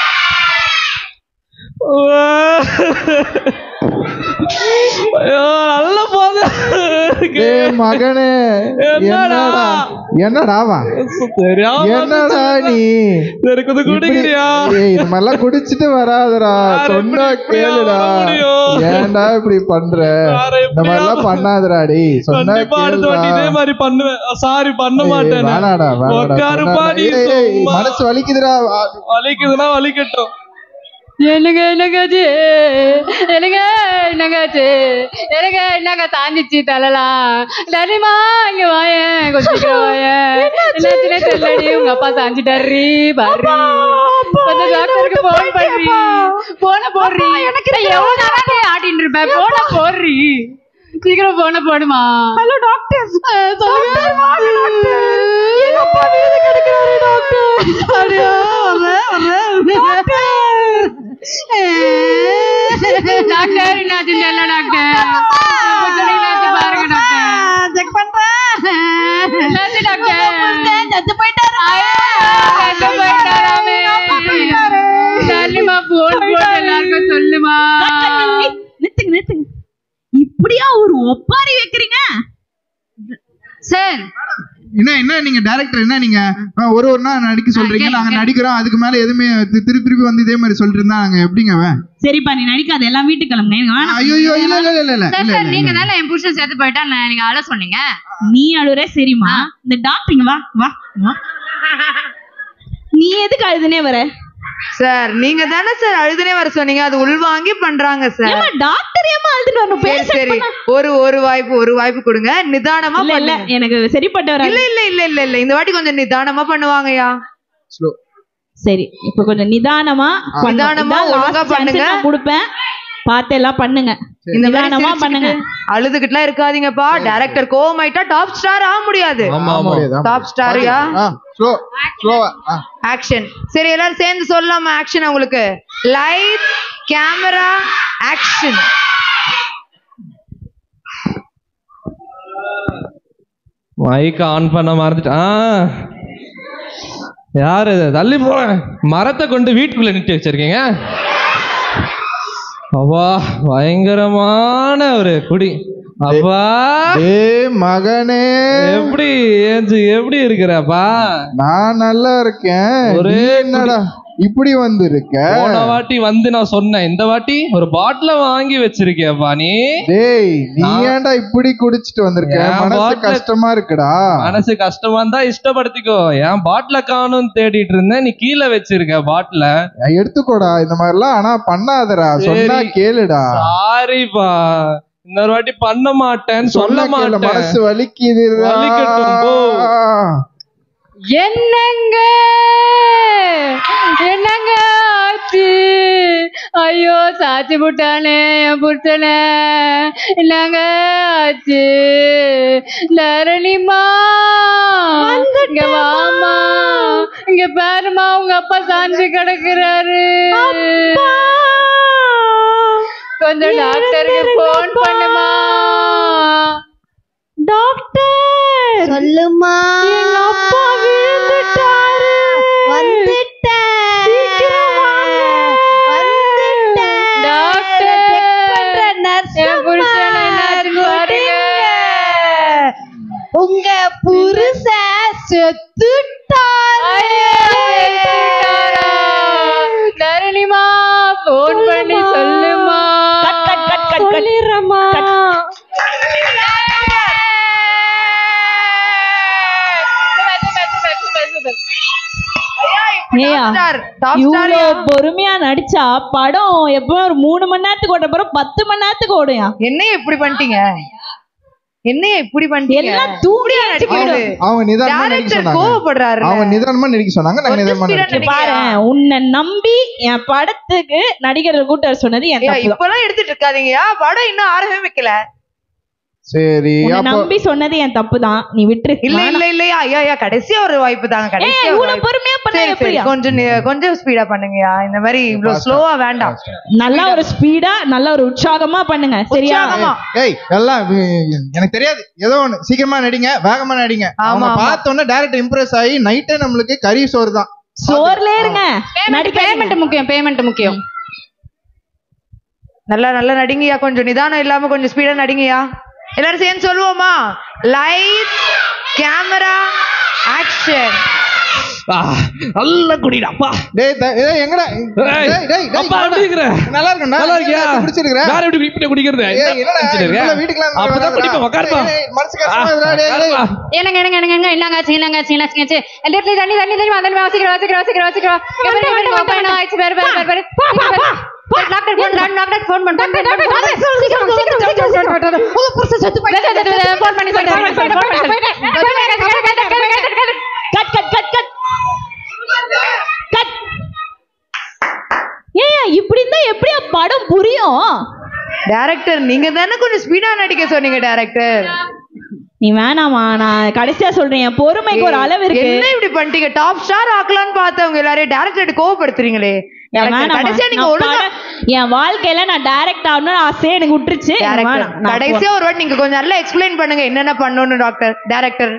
நல்ல போது மகனே. என்னடா நீ இது மாதிரிலாம் குடிச்சிட்டு வராதடா, சொன்னா கேளுடா. ஏன்டா இப்படி பண்ற? இந்த மாதிரிலாம் பண்ணாதடாடி, சொன்னா இதே மாதிரி பண்ணுவேன். சாரி பண்ண மாட்டேன். மனசு வலிக்குதுடா. வலிக்குதுன்னா வலிக்கட்டும். என்னங்காச்சு என்னங்க தாண்டிச்சு தள்ளலாம் தனிமா இங்க வாயேன் கொஞ்சம் வாயேன் என்னாச்சுன்னே தெரியலடி உங்க அப்பா சாஞ்சிட்டாரு பாரு கொஞ்சம் டாக்டருக்கு போன் பண்றி போன போடுறி எனக்கு எவ்வளவு நேரம் ஆடிட்டு இருப்பேன் போன போடுறி சீக்கிரம் போன போடுமா. ஹலோ டாக்டர் டாக்டர் என்னாச்சு தெரியல டாக்டர் பாருங்க டாக்டர் செக் பண்றேன் என்னாச்சு டாக்டர் செத்து போயிட்டாரு சொல்லுமா போன் போட்டு எல்லாருக்கும் சொல்லுமா. நிறுத்துங்க இப்படியா ஒரு ஒப்பாரி வைக்கிறீங்க சார்? என்ன நீங்க டைரக்டர் என்ன நீங்க ஒரு நாள் நடிக்க சொல்றீங்க, நாங்க நடிக்கிறோம், அதுக்கு மேல எதுவுமே திருப்பி வந்து இதே மாதிரி சொல்லிட்டு இருந்தா நாங்க எப்படிங்க? சரிப்பா நீ நடிக்காத, எல்லாம் வீட்டுக்கு கிளம்புங்க. ஐயோ இல்ல நீங்க தானே என் புருஷன் சேர்த்து போயிட்டா நீங்க அழ சொன்னீங்க. நீ அழுற சரிம்மா, இந்த டாக்டர் வா வா வா. நீ எதுக்கு அழுதுனே வர? சார் நீங்க தானே சார் அழுதுனே வர சொன்னீங்க, அது உள்வாங்கி பண்றாங்க சார். டாக்டர் ஏமா அழுதுட்டு வரணும்? சரி ஒரு வாய்ப்பு கொடுங்க, நிதானமா இல்ல எனக்கு சரிப்பட்ட வர. இல்ல இந்த வாட்டி கொஞ்சம் நிதானமா பண்ணுவாங்கயா. சரி இப்ப கொஞ்சம் நிதானமா ஒழுங்கா பண்ணுங்க, கொடுப்பேன் பார்த்து எல்லாம் பண்ணுங்க. நிதானமா பண்ணுங்க, அழுதுகிட்டுலாம் இருக்காதீங்கப்பா. டைரக்டர் கோவமாயிட்டா டாப் ஸ்டார் ஆக முடியாது. டாப் ஸ்டாரியா ஆக்ஷன். சரி எல்லாரும் சேர்ந்து சொல்லலாமா ஆக்ஷன்? உங்களுக்கு light camera action. Mic on பண்ண மறந்துட்டேன். யாரு தள்ளி போறேன், மரத்தை கொண்டு வீட்டுக்குள்ள நிறுத்தி வச்சிருக்கீங்க. அப்பா பயங்கரமான ஒரு குடி. அப்பா மகனே எப்படி இருக்கிறப்பா? நான் நல்லா இருக்கேன். ஒரே என்னடா இப்படி வந்து இருக்க? போன வாட்டி வந்து நான் சொன்னேன், இந்த வாட்டி ஒரு பாட்டில வாங்கி வச்சிருக்கேப்பா நீ. டேய் நீ ஏன்டா இப்படி குடிச்சிட்டு வந்திருக்க? மனசு கஷ்டமா இருக்குடா. மனசு கஷ்டமா இருந்தா இஷ்டப்படுத்திக்கோ. ஏன் பாட்டில காணும்னு தேடிட்டு இருந்தேன், நீ கீழே வச்சிருக்க பாட்டில. எடுத்துக்கோடா, இந்த மாதிரிலாம் ஆனா பண்ணாதடா, சொன்னா கேளுடா. சாரிப்பா, இன்னொரு வாட்டி பண்ண மாட்டேன்னு சொல்ல மாட்டேன். மனசு வலிக்குது. என்னங்க ஆச்சு? ஐயோ சாச்சி விட்டானே என் புருஷனை. என்னங்க ஆச்சு? தரணிமா இங்க வாமா, இங்க பாருமா உங்க அப்பா சாஞ்சு கிடக்குறாரு. கொஞ்சம் டாக்டருக்கு போன் பண்ணுமா. டாக்டர் சொல்லுமா, எங்க அப்பா விழுந்துட்டாரு. வந்துட்டேன் டாக்டர். என் புருஷன் என்னாச்சு பாருங்க. உங்க புருஷன் செத்துட்டாரு. தரணிமா போன் பண்ணி சொல்லுமா. சொல்லிடுறமா. பொறுமையா நடிச்சா படம் எப்ப ஒரு 3 மணி நேரத்துக்கு ஓட போறோம், 10 மணி நேரத்துக்கு ஓடுயா. என்னைய இப்படி பண்ணிட்டீங்க? எல்லாம் தூங்கி அவங்க நிதானமா நடிக்க சொன்னாங்க. கோவப்படுறாரு. அவங்க நிதானமா நடிக்க சொன்னாங்க, நான் நிதானமா நடிச்சேன். பாரு உன்னை நம்பி என் படத்துக்கு நடிகர்கள் கூட்ட சொன்னது என் தப்பு. இப்பெல்லாம் எடுத்துட்டு இருக்காதீங்கயா, படம் இன்னும் ஆரம்பமே வைக்கல. சரி நம்பி சொன்னது என் தப்பு தான், நீ விட்டுரு. இல்லையா ஐயா கடைசியா ஒரு வாய்ப்பு தாங்க. கடைசியா பொறுமையா கொஞ்சம் ஸ்பீடா பண்ணுங்கயா. இந்த மாதிரி இவ்வளவு ஸ்லோவா வேண்டாம். நல்லா ஒரு ஸ்பீடா நல்ல ஒரு உற்சாகமா பண்ணுங்க. சரியா? ஏய் எல்லாம் எனக்கு தெரியாது, ஏதோ ஒண்ணு சீக்கிரமா நடிங்க, வேகமா நடிங்க. அவங்க பார்த்தோன்னே டைரக்டர் இம்ப்ரெஸ் ஆகி நைட்டே நம்மளுக்கு கறி சோறு தான். சோர்ல இருங்க. பேமெண்ட் முக்கியம். நல்லா நடிங்கயா, கொஞ்சம் நிதானம் இல்லாம கொஞ்சம் ஸ்பீடா நடிங்கயா. எல்லாரும் சேர்ந்து சொல்லுவோமா? Light camera action. நல்ல குடிடாப்பா. டேய் எங்கடா? டேய் அப்பா குடிக்குற. நல்லா இருக்குடா. நல்லா இருக்கியா? குடிச்சிருக்கற. வேற எப்படி இப்படி குடிக்குறது? என்னடா வீட்டுக்குலாம் அப்பதான் குடிப்ப உட்கார்ப்பா. மனசு கஷ்டமா இருக்குடா. டேய் என்னங்க தண்ணி வாசீக்கிரம். அப்பா என்ன ஆயிச்சு? பாரு டாக்டர் ஃபோன் பண்ணு உங்க புருஷன் செத்து போயிட்டாரு ஃபோன் பண்ணி cut cut cut cut cut. ஏன் இப்படி இருந்தா எப்படியா படம் புரியும்? டைரக்டர் நீங்க தானே கொஞ்சம் ஸ்பீடா நடிக்க சொன்னீங்க டைரக்டர். நீ வேணாமா, நான் கடைசியா சொல்றேன், என் பொறுமைக்கு ஒரு அளவு இருக்கு. என்ன இப்படி பண்ணிட்டீங்க? டாப் ஸ்டார் ஆக்கலாம்னு பார்த்தவங்க எல்லாரையும் டைரக்டர் கோவப்படுத்துறீங்களே. கடைசியா நீங்க ஒழுங்கா என் வாழ்க்கையில நான் டைரக்ட் ஆகணும்னு ஆசையே எனக்கு விட்டுருச்சு. கடைசியா ஒரு வாட்டி நீங்க கொஞ்சம் நல்லா எக்ஸ்பிளைன் பண்ணுங்க என்னென்ன பண்ணணும் டாக்டர் டைரக்டர்.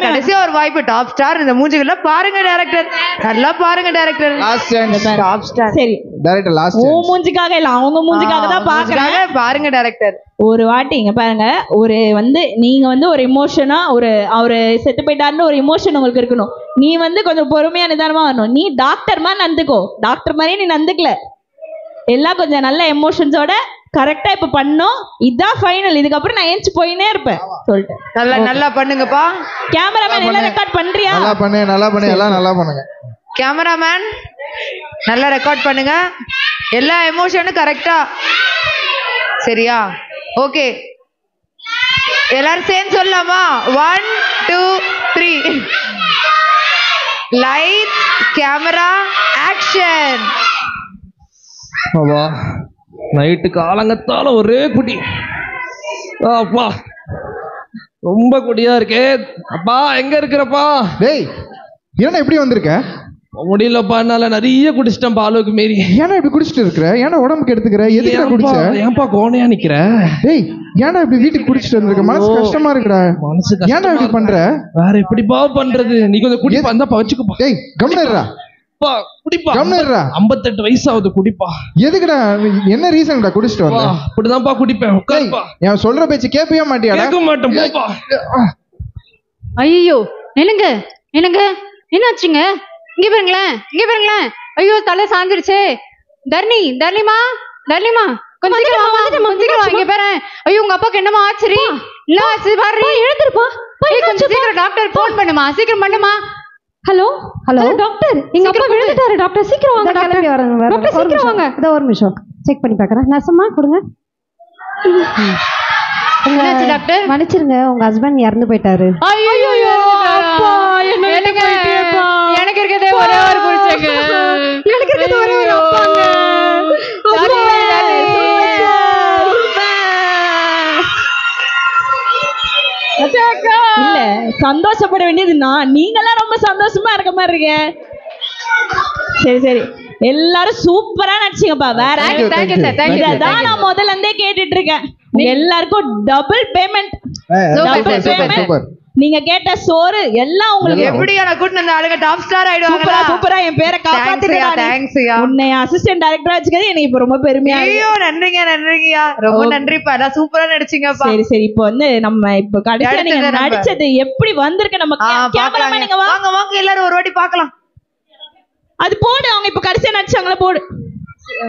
கடைசியா ஒரு வாய்ப்பு டாப் ஸ்டார் இந்த மூஞ்சிகள பாருங்க டைரக்டர், நல்லா பாருங்க டைரக்டர். டாப் ஸ்டார் சரி டைரக்டர் லாஸ்ட் ஓ மூஞ்சிக்காக இல்ல அவங்க மூஞ்சிக்காக தான் பாக்குறாங்க. பாருங்க டைரக்டர் ஒரு வாட்டி இங்க பாருங்க, ஒரு நீங்க ஒரு இமோஷனா அவரு செத்து போயிட்டாருன்னு ஒரு இமோஷன் உங்களுக்கு இருக்கணும். நீ கொஞ்சம் பொறுமையா நிதானமா வரணும். நீ டாக்டர் மாதிரி நடந்துக்கோ, டாக்டர் மாதிரியே நீ நடந்துக்கல. எல்லாம் கொஞ்சம் நல்ல எமோஷன்ஸோட கரெக்டா இப்ப பண்ணோம். இதான் ஃபைனல், இதுக்கப்புறம் நான் ஏஞ்சி போயினே இருப்பேன் சொல்லிட்டு. நல்லா நல்லா பண்ணுங்கப்பா. கேமராமேன் எல்லாம் ரெக்கார்ட் பண்றியா? நல்லா பண்ணு எல்லாம் நல்லா பண்ணுங்க. கேமராமேன் நல்லா ரெக்கார்ட் பண்ணுங்க, எல்லா எமோஷனும் கரெக்டா சரியா? ஓகே எல்லாரும் சேர்ந்து சொல்லலாமா? 1 2 3 லைட் கேமரா ஆக்ஷன். அப்பா நைட்டு காலங்கத்தால ஒரே குடி, அப்பா ரொம்ப குடியா இருக்கே. அப்பா எங்க இருக்கிறப்பா? டேய் ஏன்னா இப்படி வந்திருக்க? முடியலப்பா, என்னால நிறைய குடிச்சிட்டேன் பாலுக்கு மீறி. ஏன்னா இப்படி குடிச்சிட்டு இருக்கிற? ஏன்னா உடம்புக்கு எடுத்துக்கிற? எதுக்கு குடிச்ச? ஏன்பா கோணையா நிக்கிற? டேய் ஏன்னா இப்படி வீட்டுக்கு குடிச்சிட்டு வந்திருக்க? மனசு கஷ்டமா இருக்குடா. மனசு ஏன்னா இப்படி பண்ற? வேற எப்படிப்பா பண்றது? நீ கொஞ்சம் குடிப்பா, அந்த வச்சுக்குப்பா. டேய் கம்னர்ரா குடிப்பா, 58 வயசு ஆகுது, குடிப்பா. எதுக்குடா? என்ன ரீசன்டா குடிச்சிட்டு வந்த? அப்படிதான்ப்பா குடிப்பேன். உட்காருப்பா. நான் சொல்ற பேச்சு கேட்பவே மாட்டியாடா? கேட்க மாட்டேன் போப்பா. ஐயோ நில்லுங்க நில்லுங்க, என்னாச்சுங்க? இங்க பாருங்களேன். ஐயோ தலை சாஞ்சிருச்சே. தர்ணிமா கொஞ்சம் சீக்கிரம் வா, இங்க பாரு. ஐயோ உங்க அப்பாக்கு என்னமா ஆச்சுரி? என்ன ஆச்சு பாரு, எழுந்திருப்பா. கொஞ்சம் சீக்கிரம் டாக்டர் ஃபோன் பண்ணுமா, சீக்கிரம் பண்ணுமா. ஹலோ டாக்டர், எங்க அப்பா விழுந்துட்டாரு டாக்டர், சீக்கிரம் வாங்க டாக்டர். டாக்டர் சீக்கிரம் வாங்க. இதோ ஒரு நிமிஷம் செக் பண்ணி பார்க்கறேன். நர்ஸம்மா கொடுங்க. என்னாச்சு டாக்டர்? மன்னிச்சிருங்க, உங்க ஹஸ்பண்ட் இறந்து போயிட்டாரு. ஐயோ அப்பா எனக்கு இருக்கதே ஒரே ஒரு புருஷங்க, எனக்கு இருக்கதே ஒரே ஒரு அப்பாங்க. இல்ல சந்தோஷப்பட வேண்டியது நான், நீங்களாம் ரொம்ப சந்தோஷமா இருக்க மாதிரி இருக்க. சரி எல்லாரும் சூப்பரா நடிச்சீங்கப்பா. வேற இதான் நான் முதல்ல இருந்தே கேட்டுட்டு இருக்கேன். எல்லாருக்கும் டபுள் பேமெண்ட். நீங்க கேட்ட சோறு எல்லாம் உங்களுக்கு. எப்படியா நான் கூட்டி வந்த ஆளுங்க டாப் ஸ்டார் ஆயிடுவாங்க. சூப்பரா என் பேரை காப்பாத்திட்டீங்க. உன்னை அசிஸ்டன்ட் டைரக்டரா வச்சுக்கிறது எனக்கு இப்ப ரொம்ப பெருமையா இருக்கு. ஐயோ நன்றிங்கயா, ரொம்ப நன்றிப்பா, நான் சூப்பரா நடிச்சீங்கப்பா. சரி இப்போ நம்ம இப்போ கடைசியா நீங்க நடிச்சது எப்படி வந்திருக்கு நம்ம கேமராமேன் நீங்க வாங்க எல்லாரும் ஒரு வாட்டி பார்க்கலாம். அது போடு, அவங்க இப்ப கடைசியா நடிச்சாங்களா போடு.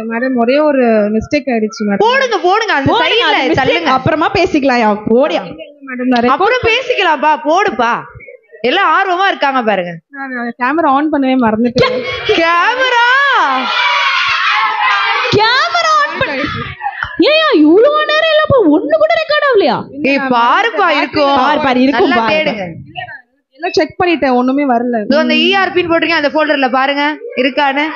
மேடம் ஒரே ஒரு மிஸ்டேக் ஆயிடுச்சு மேடம். போடுங்க அந்த சைடுல தள்ளுங்க, அப்புறமா பேசிக்கலாம். போடியா மேடம், அப்புறம் பேசிக்கலாம்ப்பா, போடுப்பா. எல்லாம் ஆர்வமா இருக்காங்க பாருங்க. நான் கேமரா ஆன் பண்ணவே மறந்துட்டேன். கேமரா ஆன் பண்ணு. ஏயா இவ்வளவு நேரம் இல்லப்பா, ஒண்ணு கூட ரெக்கார்ட் ஆகலையா? ஏய் பாருப்பா, இருக்கும் பாரு இருக்கும், நல்லா தேடுங்க. எல்லாம் செக் பண்ணிட்டேன், ஒண்ணுமே வரல. அந்த ERP போட்டுருக்கேன், அந்த ஃபோல்டர்ல பாருங்க இருக்கானு.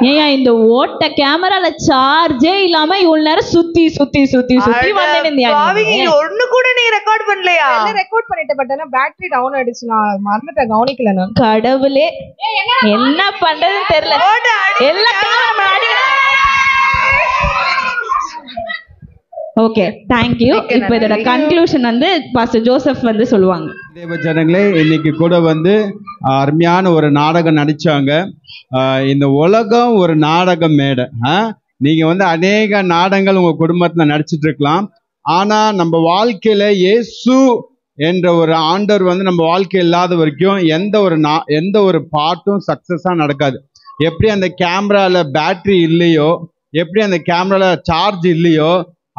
ஏயா இந்த ஓட்ட கேமரால சார்ஜே இல்லாம இவ்வளவு நேரம் சுத்தி வந்தேன். ஒண்ணு கூட நீ ரெக்கார்ட் பண்ணலையா? ரெக்கார்ட் பண்ணிட்டேன், பட் ஆனா பேட்டரி டவுன் ஆயிடுச்சு, நான் மறந்துட்டேன், கவனிக்கல நான். கடவுளே என்ன பண்றதுன்னு தெரியல. எல்லாம் ஓகே தேங்க்யூ. இப்போ இதோட கன்க்ளூஷன் பாஸ்டர் ஜோசப் சொல்லுவாங்க. தேவ ஜனங்களே, இன்னைக்கு கூட அருமையான ஒரு நாடகம் நடிச்சாங்க. இந்த உலகம் ஒரு நாடக மேடை. நீங்க அநேக நாடகங்கள் உங்க குடும்பத்துல நடிச்சிட்டு இருக்கலாம். ஆனா நம்ம வாழ்க்கையில இயேசு என்ற ஒரு ஆண்டவர் நம்ம வாழ்க்கை இல்லாத வரைக்கும் எந்த ஒரு பாட்டும் சக்சஸா நடக்காது. எப்படி அந்த கேமரால பேட்டரி இல்லையோ, எப்படி அந்த கேமரால சார்ஜ் இல்லையோ,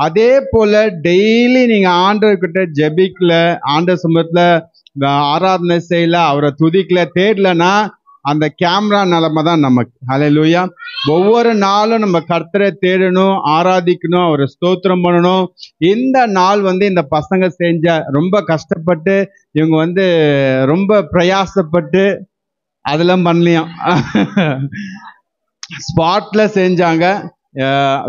அதே போல டெய்லி நீங்க ஆண்டவர்கிட்ட ஜெபிக்கல, ஆண்டவர் சமூகத்துல ஆராதனை செய்யல, அவரை துதிக்கல, தேடலன்னா அந்த கேமரா நிலைமை தான் நமக்கு. ஹல்லேலூயா. ஒவ்வொரு நாளும் நம்ம கர்த்தரை தேடணும், ஆராதிக்கணும், அவரை ஸ்தோத்திரம் பண்ணணும். இந்த நாள் வந்து இந்த பசங்க செஞ்ச ரொம்ப கஷ்டப்பட்டு இவங்க ரொம்ப பிரயாசப்பட்டு அதெல்லாம் பண்ணலையாம், ஸ்பாட்ல செஞ்சாங்க.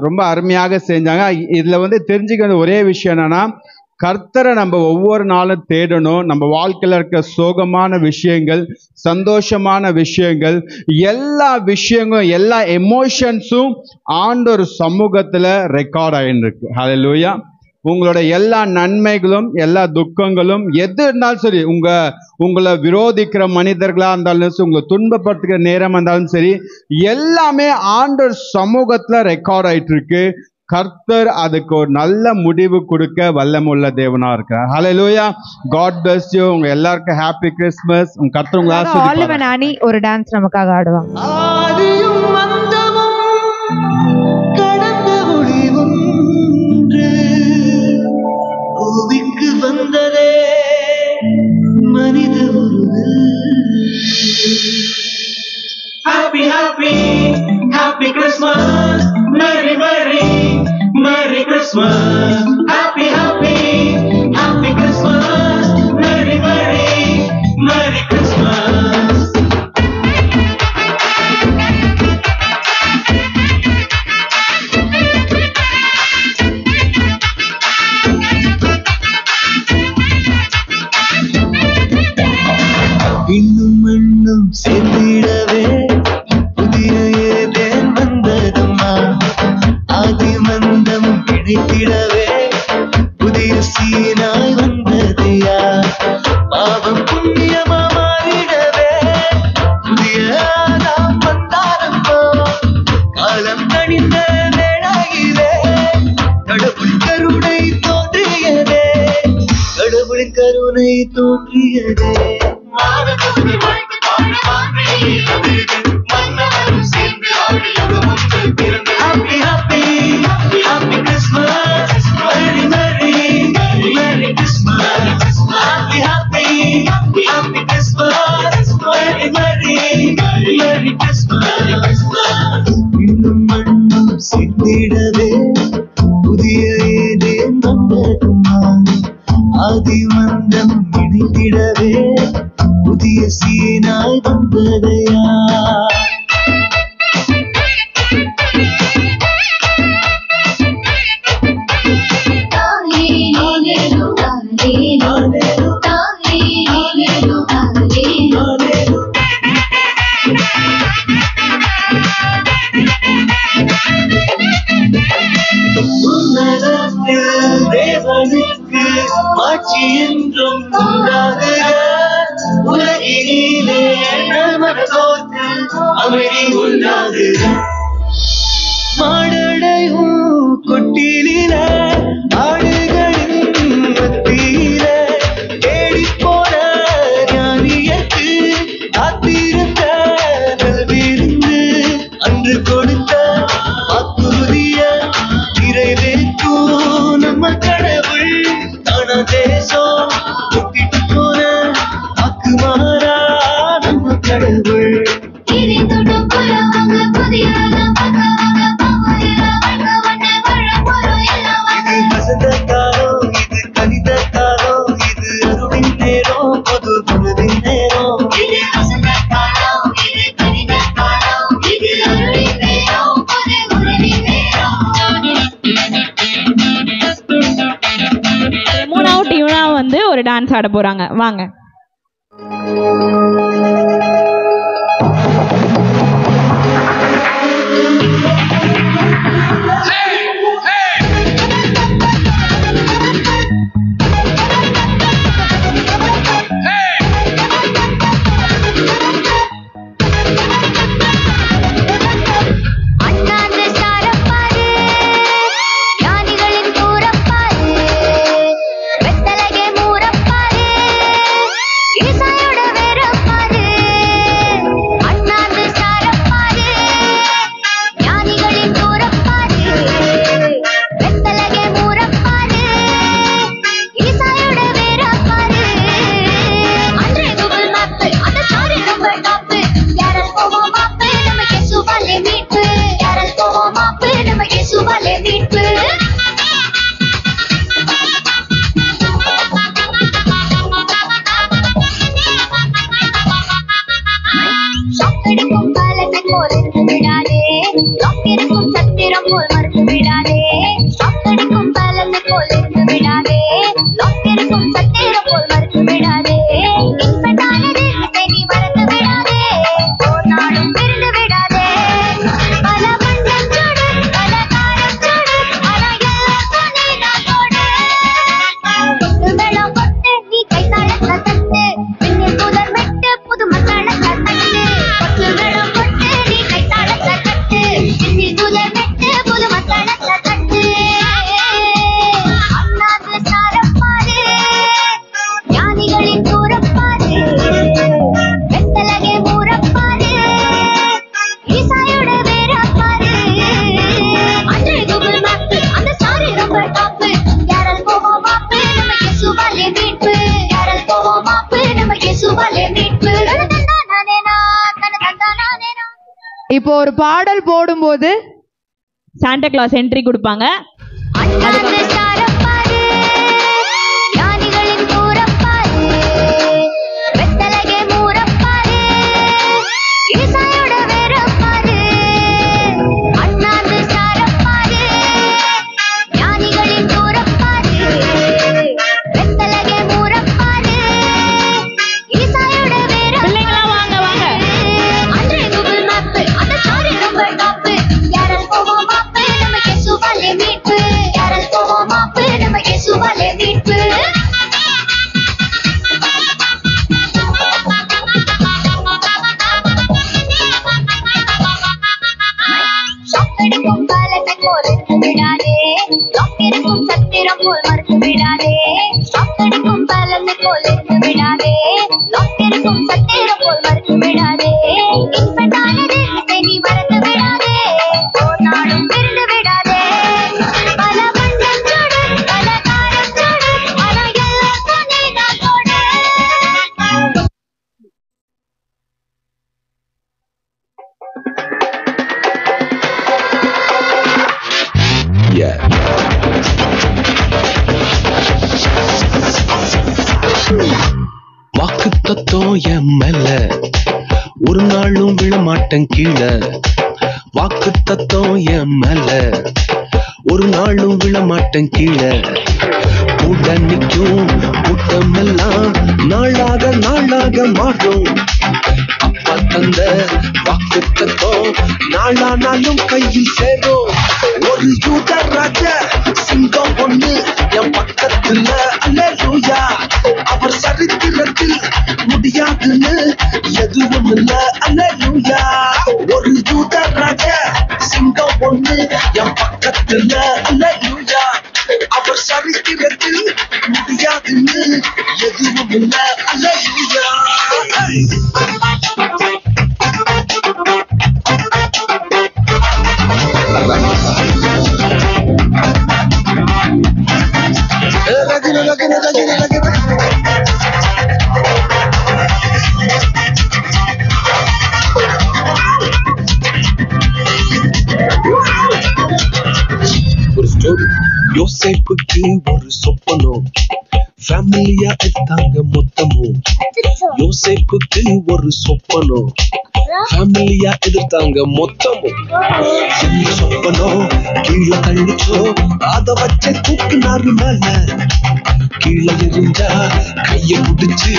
ரொம்ப அருமையாக செஞ்சாங்க. இதுல தெரிஞ்சுக்க ஒரே விஷயம் என்னன்னா, கர்த்தரை நம்ம ஒவ்வொரு நாளும் தேடணும். நம்ம வாழ்க்கையில இருக்க சோகமான விஷயங்கள், சந்தோஷமான விஷயங்கள், எல்லா விஷயங்களும், எல்லா எமோஷன்ஸும் ஆண்டவர் சமூகத்துல ரெக்கார்ட் ஆகிட்டு இருக்கு. ஹல்லேலூயா. உங்களோட எல்லா நன்மைகளும், எல்லா துக்கங்களும், எது இருந்தாலும் சரி, உங்களை விரோதிக்கிற மனிதர்களா இருந்தாலும் சரி, உங்களை துன்பப்படுத்துகிற நேரம் இருந்தாலும் சரி, எல்லாமே ஆண்டவர் சமூகத்துல ரெக்கார்ட் ஆயிட்டு இருக்கு. கர்த்தர் அதுக்கு ஒரு நல்ல முடிவு கொடுக்க வல்லமுள்ள தேவனா இருக்கார். ஹல்லேலூயா. God bless you. உங்க எல்லாருக்கும் ஹாப்பி கிறிஸ்மஸ். உங்க கர்த்தர் உங்களை ஆசீர்வதிப்பார். நானி ஒரு டான்ஸ் நமக்காக ஆடுவாங்க. ஆதியும் அந்தமும் கடந்த ஒளிவும் பூமிக்கு வந்ததே மனித உருவில். Happy happy happy Christmas, Merry Merry Merry Christmas. Happy happy happy Christmas, Merry Merry Merry Christmas. இன்னும் மண்ணும் சேர்ந்திடவே புதிய ஏதேன் வந்ததம்மா. ஆதி மந்தம் இணைத்திடவே புதிய சீனாய் வந்ததையா. பாவம் புண்ணியமா மாறிடவே புதிய ஆதாம் வந்தாரம்மா. காலம் கணிந்த வேளையிலே கடவுள் கருணை தோன்றியதே, கடவுளின் கருணை தோன்றியதே. Happy happy happy Christmas, Merry Merry Merry Christmas. Happy happy happy Christmas, Merry Merry Merry Christmas. இன்னும் மண்ணும் சேர்ந்திடவே புதிய ஏதேன் வந்ததுமா. ஆதி மந்தம் இணைத்திடவே புதிய சீனாய் வந்ததையா. தேவனுக்கு ஆட்சி என்றும் உண்டாகுக. உலகினிலே நமக்கோத்து அமைதி உண்டாகுக. மாடடையும் கொட்டிலில ஆடுகளின் மத்தியில தேடிப் போன ஞானியக்கு காத்திருந்த நல்விருந்து அன்று கொடுத்த வாக்குறுதிய நிறைவேற்றும் நம்ம கடவுள். தான தேசம் கொட்டிட்டு போன வாக்குமாறா நம்ம கடவுள். இது வசந்த காலம், இது கனித காலம், இது அருளின் நேரம், பொது பொழுதின் நேரம். இது வசந்த காலம், இது கனித காலம், இது அருளின் நேரம், பொது பொழுதின் நேரம். மூணாவது டியூனா ஒரு டான்ஸ் ஆட போறாங்க. வாங்க. வெத்தலகே மூரப்பாரு, ஈசாயோட வேறப்பாரு. இப்போ ஒரு பாடல் போடும்போது சாண்டா கிளாஸ் என்ட்ரி கொடுப்பாங்க. வாக்கு தத்துவம் என் மேல ஒரு நாளும் விழமாட்டேன் கீழே. வாக்கு தத்துவம் என் மேல ஒரு நாளும் விழமாட்டேன் கீழே. கூட நிற்கும் கூட்டமெல்லாம் நாளாக நாளாக மாறும். அப்பா தந்த வாக்கு தத்துவம் நாளானாலும் கையில் சேரும். ஒரு யூத ராஜா சிங்கம் ஒண்ணு என் பக்கத்துல அல்லேலூயா. அவர் சரித்திரத்தில் முடியாதுன்னு எதுவும் இல்ல அல்லேலூயா. ஒரு யூத ராஜா சிங்கம் ஒண்ணு என் பக்கத்துல அல்லேலூயா. அவர் சரித்திரத்தில் முடியாதுன்னு எதுவும் இல்ல அல்லேலூயா. ஒரு ஸ்டோரி. யோசேப்புக்கு ஒரு சொப்பனம், ஃபேமிலியா எடுத்தாங்க மொத்தமும். யோசேப்புக்கு ஒரு சொப்பனம், ஃபேமிலியா எதிர்த்தாங்க மொத்தமும். என்ன சொப்பனம் கீழே தள்ளிச்சோ அத வச்ச தூக்குனாரு மேல. கீழே எரிஞ்சா கைய பிடிச்சு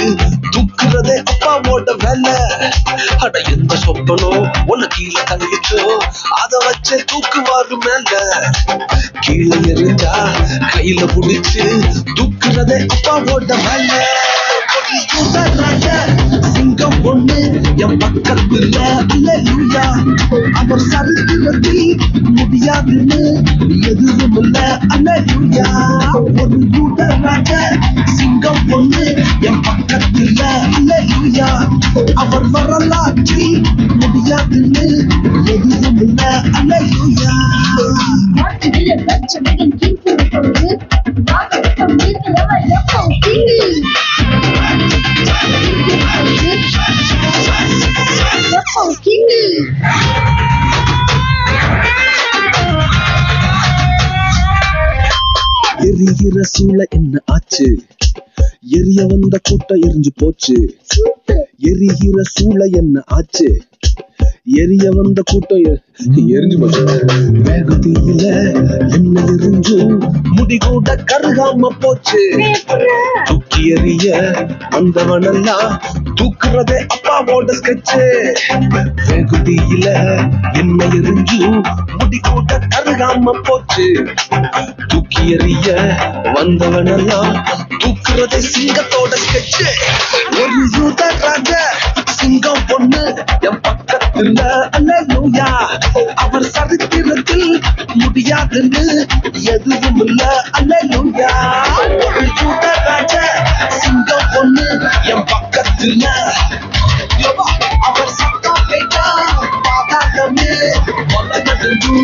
தூக்குறதே அப்பாவோட வேலை. அட எந்த சொப்பனம் உன்னை கீழே தள்ளிச்சோ அத வச்ச தூக்குவாரு மேல. கீழே எரிஞ்சா கையில பிடிச்சு தூக்குறதே அப்பாவோட வேலை. சிங்கம் ஒண்ணு என் பக்கத்துல அல்லேலூயா. அவர் சரித்திரத்தில் முடியாதுன்னு எதுவும் இல்ல அல்லேலூயா. ஒரு யூத ராஜா சிங்கம் ஒண்ணு என் பக்கத்துல அல்லேலூயா. அவர் வரலாற்றில் முடியாதுன்னு எதுவும் இல்ல அல்லேலூயா. எரிகிற சூளை என்ன ஆச்சு? எரிய வந்த கூட்டம் எரிஞ்சு போச்சு. எரிகிற சூளை என்ன ஆச்சு? எரிய வந்த கூட்டம் எரிஞ்சு போச்சு. வேகத்தில என்ன எரிஞ்சும் முடி கூட கருகாம போச்சு. தூக்கி எறிய வந்தவனெல்லாம் தூக்குறதே அப்பாவோட ஸ்கெட்சு. வேகத்தில என்ன எரிஞ்சும் முடி கூட கருகாம போச்சு. தூக்கி எறிய வந்தவனெல்லாம் தூக்குறதே சிங்கத்தோட ஸ்கெட்சு. ஒரு யூத ராஜா சிங்கம் பொண்ணு என் பக்கத்துல அல்லேலூயா. அவர் சரித்திரத்தில் முடியாதுன்னு எதுவும் இல்ல அல்லேலூயா. ஒரு யூத ராஜா சிங்கம் பொண்ணு என் பக்கத்துல. அவர் சத்தம் கேட்டா பாதாளமே வளர்ந்து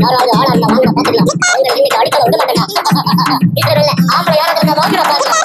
யாராவது ஆளா இருந்தா வாங்க பாத்துக்கலாம். உங்க இன்னைக்கு அடிக்கல விட மாட்டேங்க. டீச்சர் இல்ல ஆம்பளை யாராவது இருந்தா வாங்க பாருங்க.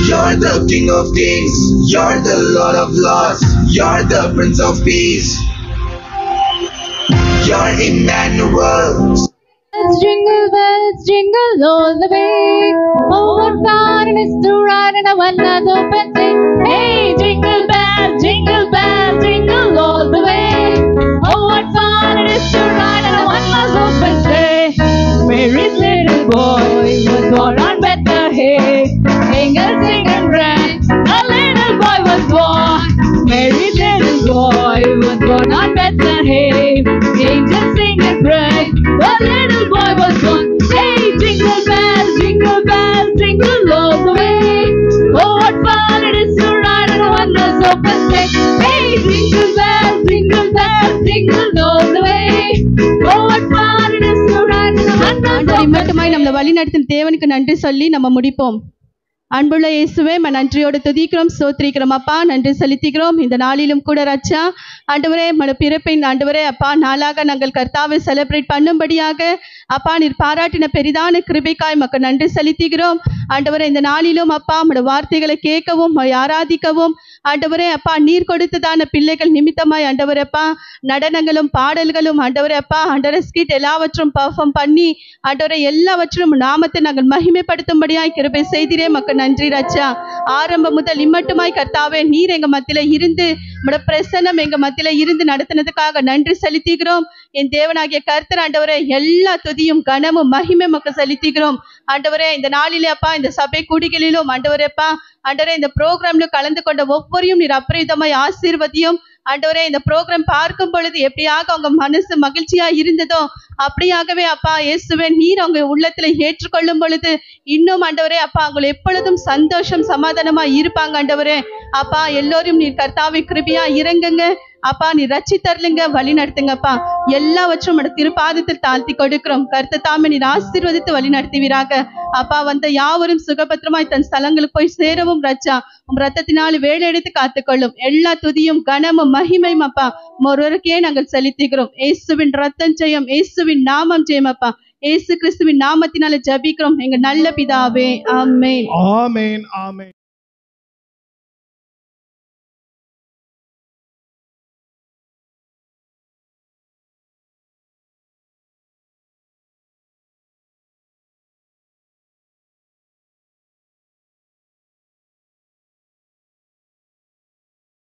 You're the King of Kings, you're the Lord of Lords, you're the Prince of Peace, you're Emmanuel. Jingle bells, jingle all the way. Oh, what fun it is to ride in a one-horse open sleigh. Hey, jingle bells, jingle all the way. Oh, what fun it is to ride in a one-horse open sleigh. Mary's little boy was born on Bethlehem. Jingle, jingle, rang, a little boy was born. Mary's little boy was born on Bethlehem. Angels sing and praise, a little boy was born. Hey, jingle bells, jingle all the way. Oh, what fun it is to ride in a one-horse open sleigh. Hey, jingle bells, jingle all the way. Oh, what fun it is to ride in a one-horse open sleigh. மட்டுமாய் நம்மளை வழி நடத்தும் தேவனுக்கு நன்றி சொல்லி நம்ம முடிப்போம். அன்புள்ள இயேசுவே, நன்றியோடு துதிக்கிறோம், ஸ்தோத்திரிக்கிறோம் அப்பா, நன்றி செலுத்துகிறோம். இந்த நாளிலும் கூட ரட்சா ஆண்டவரே, பிறப்பின் ஆண்டவரே அப்பா நாளாக நாங்கள் கர்த்தாவை செலிப்ரேட் பண்ணும்படியாக அப்பா நீர் பாராட்டின பெரிதான கிருபைக்காய் மக்கள் நன்றி செலுத்துகிறோம். ஆண்டவரே, இந்த நாளிலும் அப்பா உம்முடைய வார்த்தைகளை கேட்கவும் ஆராதிக்கவும் ஆண்டவரே அப்பா நீர் கொடுத்ததான பிள்ளைகள் நிமித்தமாய் ஆண்டவரே அப்பா நடனங்களும் பாடல்களும் ஆண்டவரே அப்பா ஆண்டவரே ஸ்கிட் எல்லாவற்றும் பர்ஃபார்ம் பண்ணி ஆண்டவரே எல்லாவற்றும் நாமத்தை நாங்கள் மகிமைப்படுத்தும்படியாய் கிருபை செய்திரே மக்கள் நன்றி ரச்சா. ஆரம்பம் முதல் இம்மட்டுமாய் கர்த்தாவே நீர் எங்க மத்தியில இருந்து உம்முடைய பிரசன்னம் எங்க மத்தியில இருந்து நடத்தினதுக்காக நன்றி செலுத்துகிறோம். என் தேவனாகிய கர்த்தர் ஆண்டவரே எல்லா துதியும் கனமும் மகிமை மக்கள் செலுத்துகிறோம். ஆண்டவரே, இந்த நாளிலே அப்பா இந்த சபை கூடிகளிலும் ஆண்டவரே அப்பா ஆண்டவரே இந்த ப்ரோக்ராம்ல கலந்து கொண்ட ஒவ்வொருவரையும் நீர் அபரிதமாய் ஆசீர்வதியும். ஆண்டவரே, இந்த ப்ரோக்ராம் பார்க்கும் பொழுது எப்படியாக அவங்க மனசு மகிழ்ச்சியா இருந்ததோ அப்படியாகவே அப்பா இயேசுவே நீர் அவங்க உள்ளத்துல ஏற்றுக்கொள்ளும் பொழுது இன்னும் ஆண்டவரே அப்பா அவங்க எப்பொழுதும் சந்தோஷம் சமாதானமா இருப்பாங்க. ஆண்டவரே அப்பா எல்லோரும் நீர் கர்த்தாவை கிருபையா இறங்குங்க அப்பா, நீ ரட்சி தரலுங்க, வழி நடத்துங்கப்பா. எல்லாவற்றும் திருப்பாதத்தில் தாழ்த்தி கொடுக்கிறோம். கர்த்தர் தாமே நீர் ஆசீர்வதித்து வழி நடத்துவீராக அப்பா. வந்த யாவரும் சுகபத்திரமாய் தன் ஸ்தலங்களுக்கு போய் சேரவும் ரச்சா உம் ரத்தத்தினால் வேலையெடுத்து காத்துக்கொள்ளும். எல்லா துதியும் கனமும் மகிமையும் அப்பா ஒருவருக்கே நாங்கள் செலுத்துகிறோம். இயேசுவின் ரத்தம் ஜெயம், இயேசுவின் நாமம் ஜெயம் அப்பா. இயேசு கிறிஸ்துவின் நாமத்தினால ஜபிக்கிறோம் எங்க நல்ல பிதாவே. ஆமென். ஆமென். ஆமென்.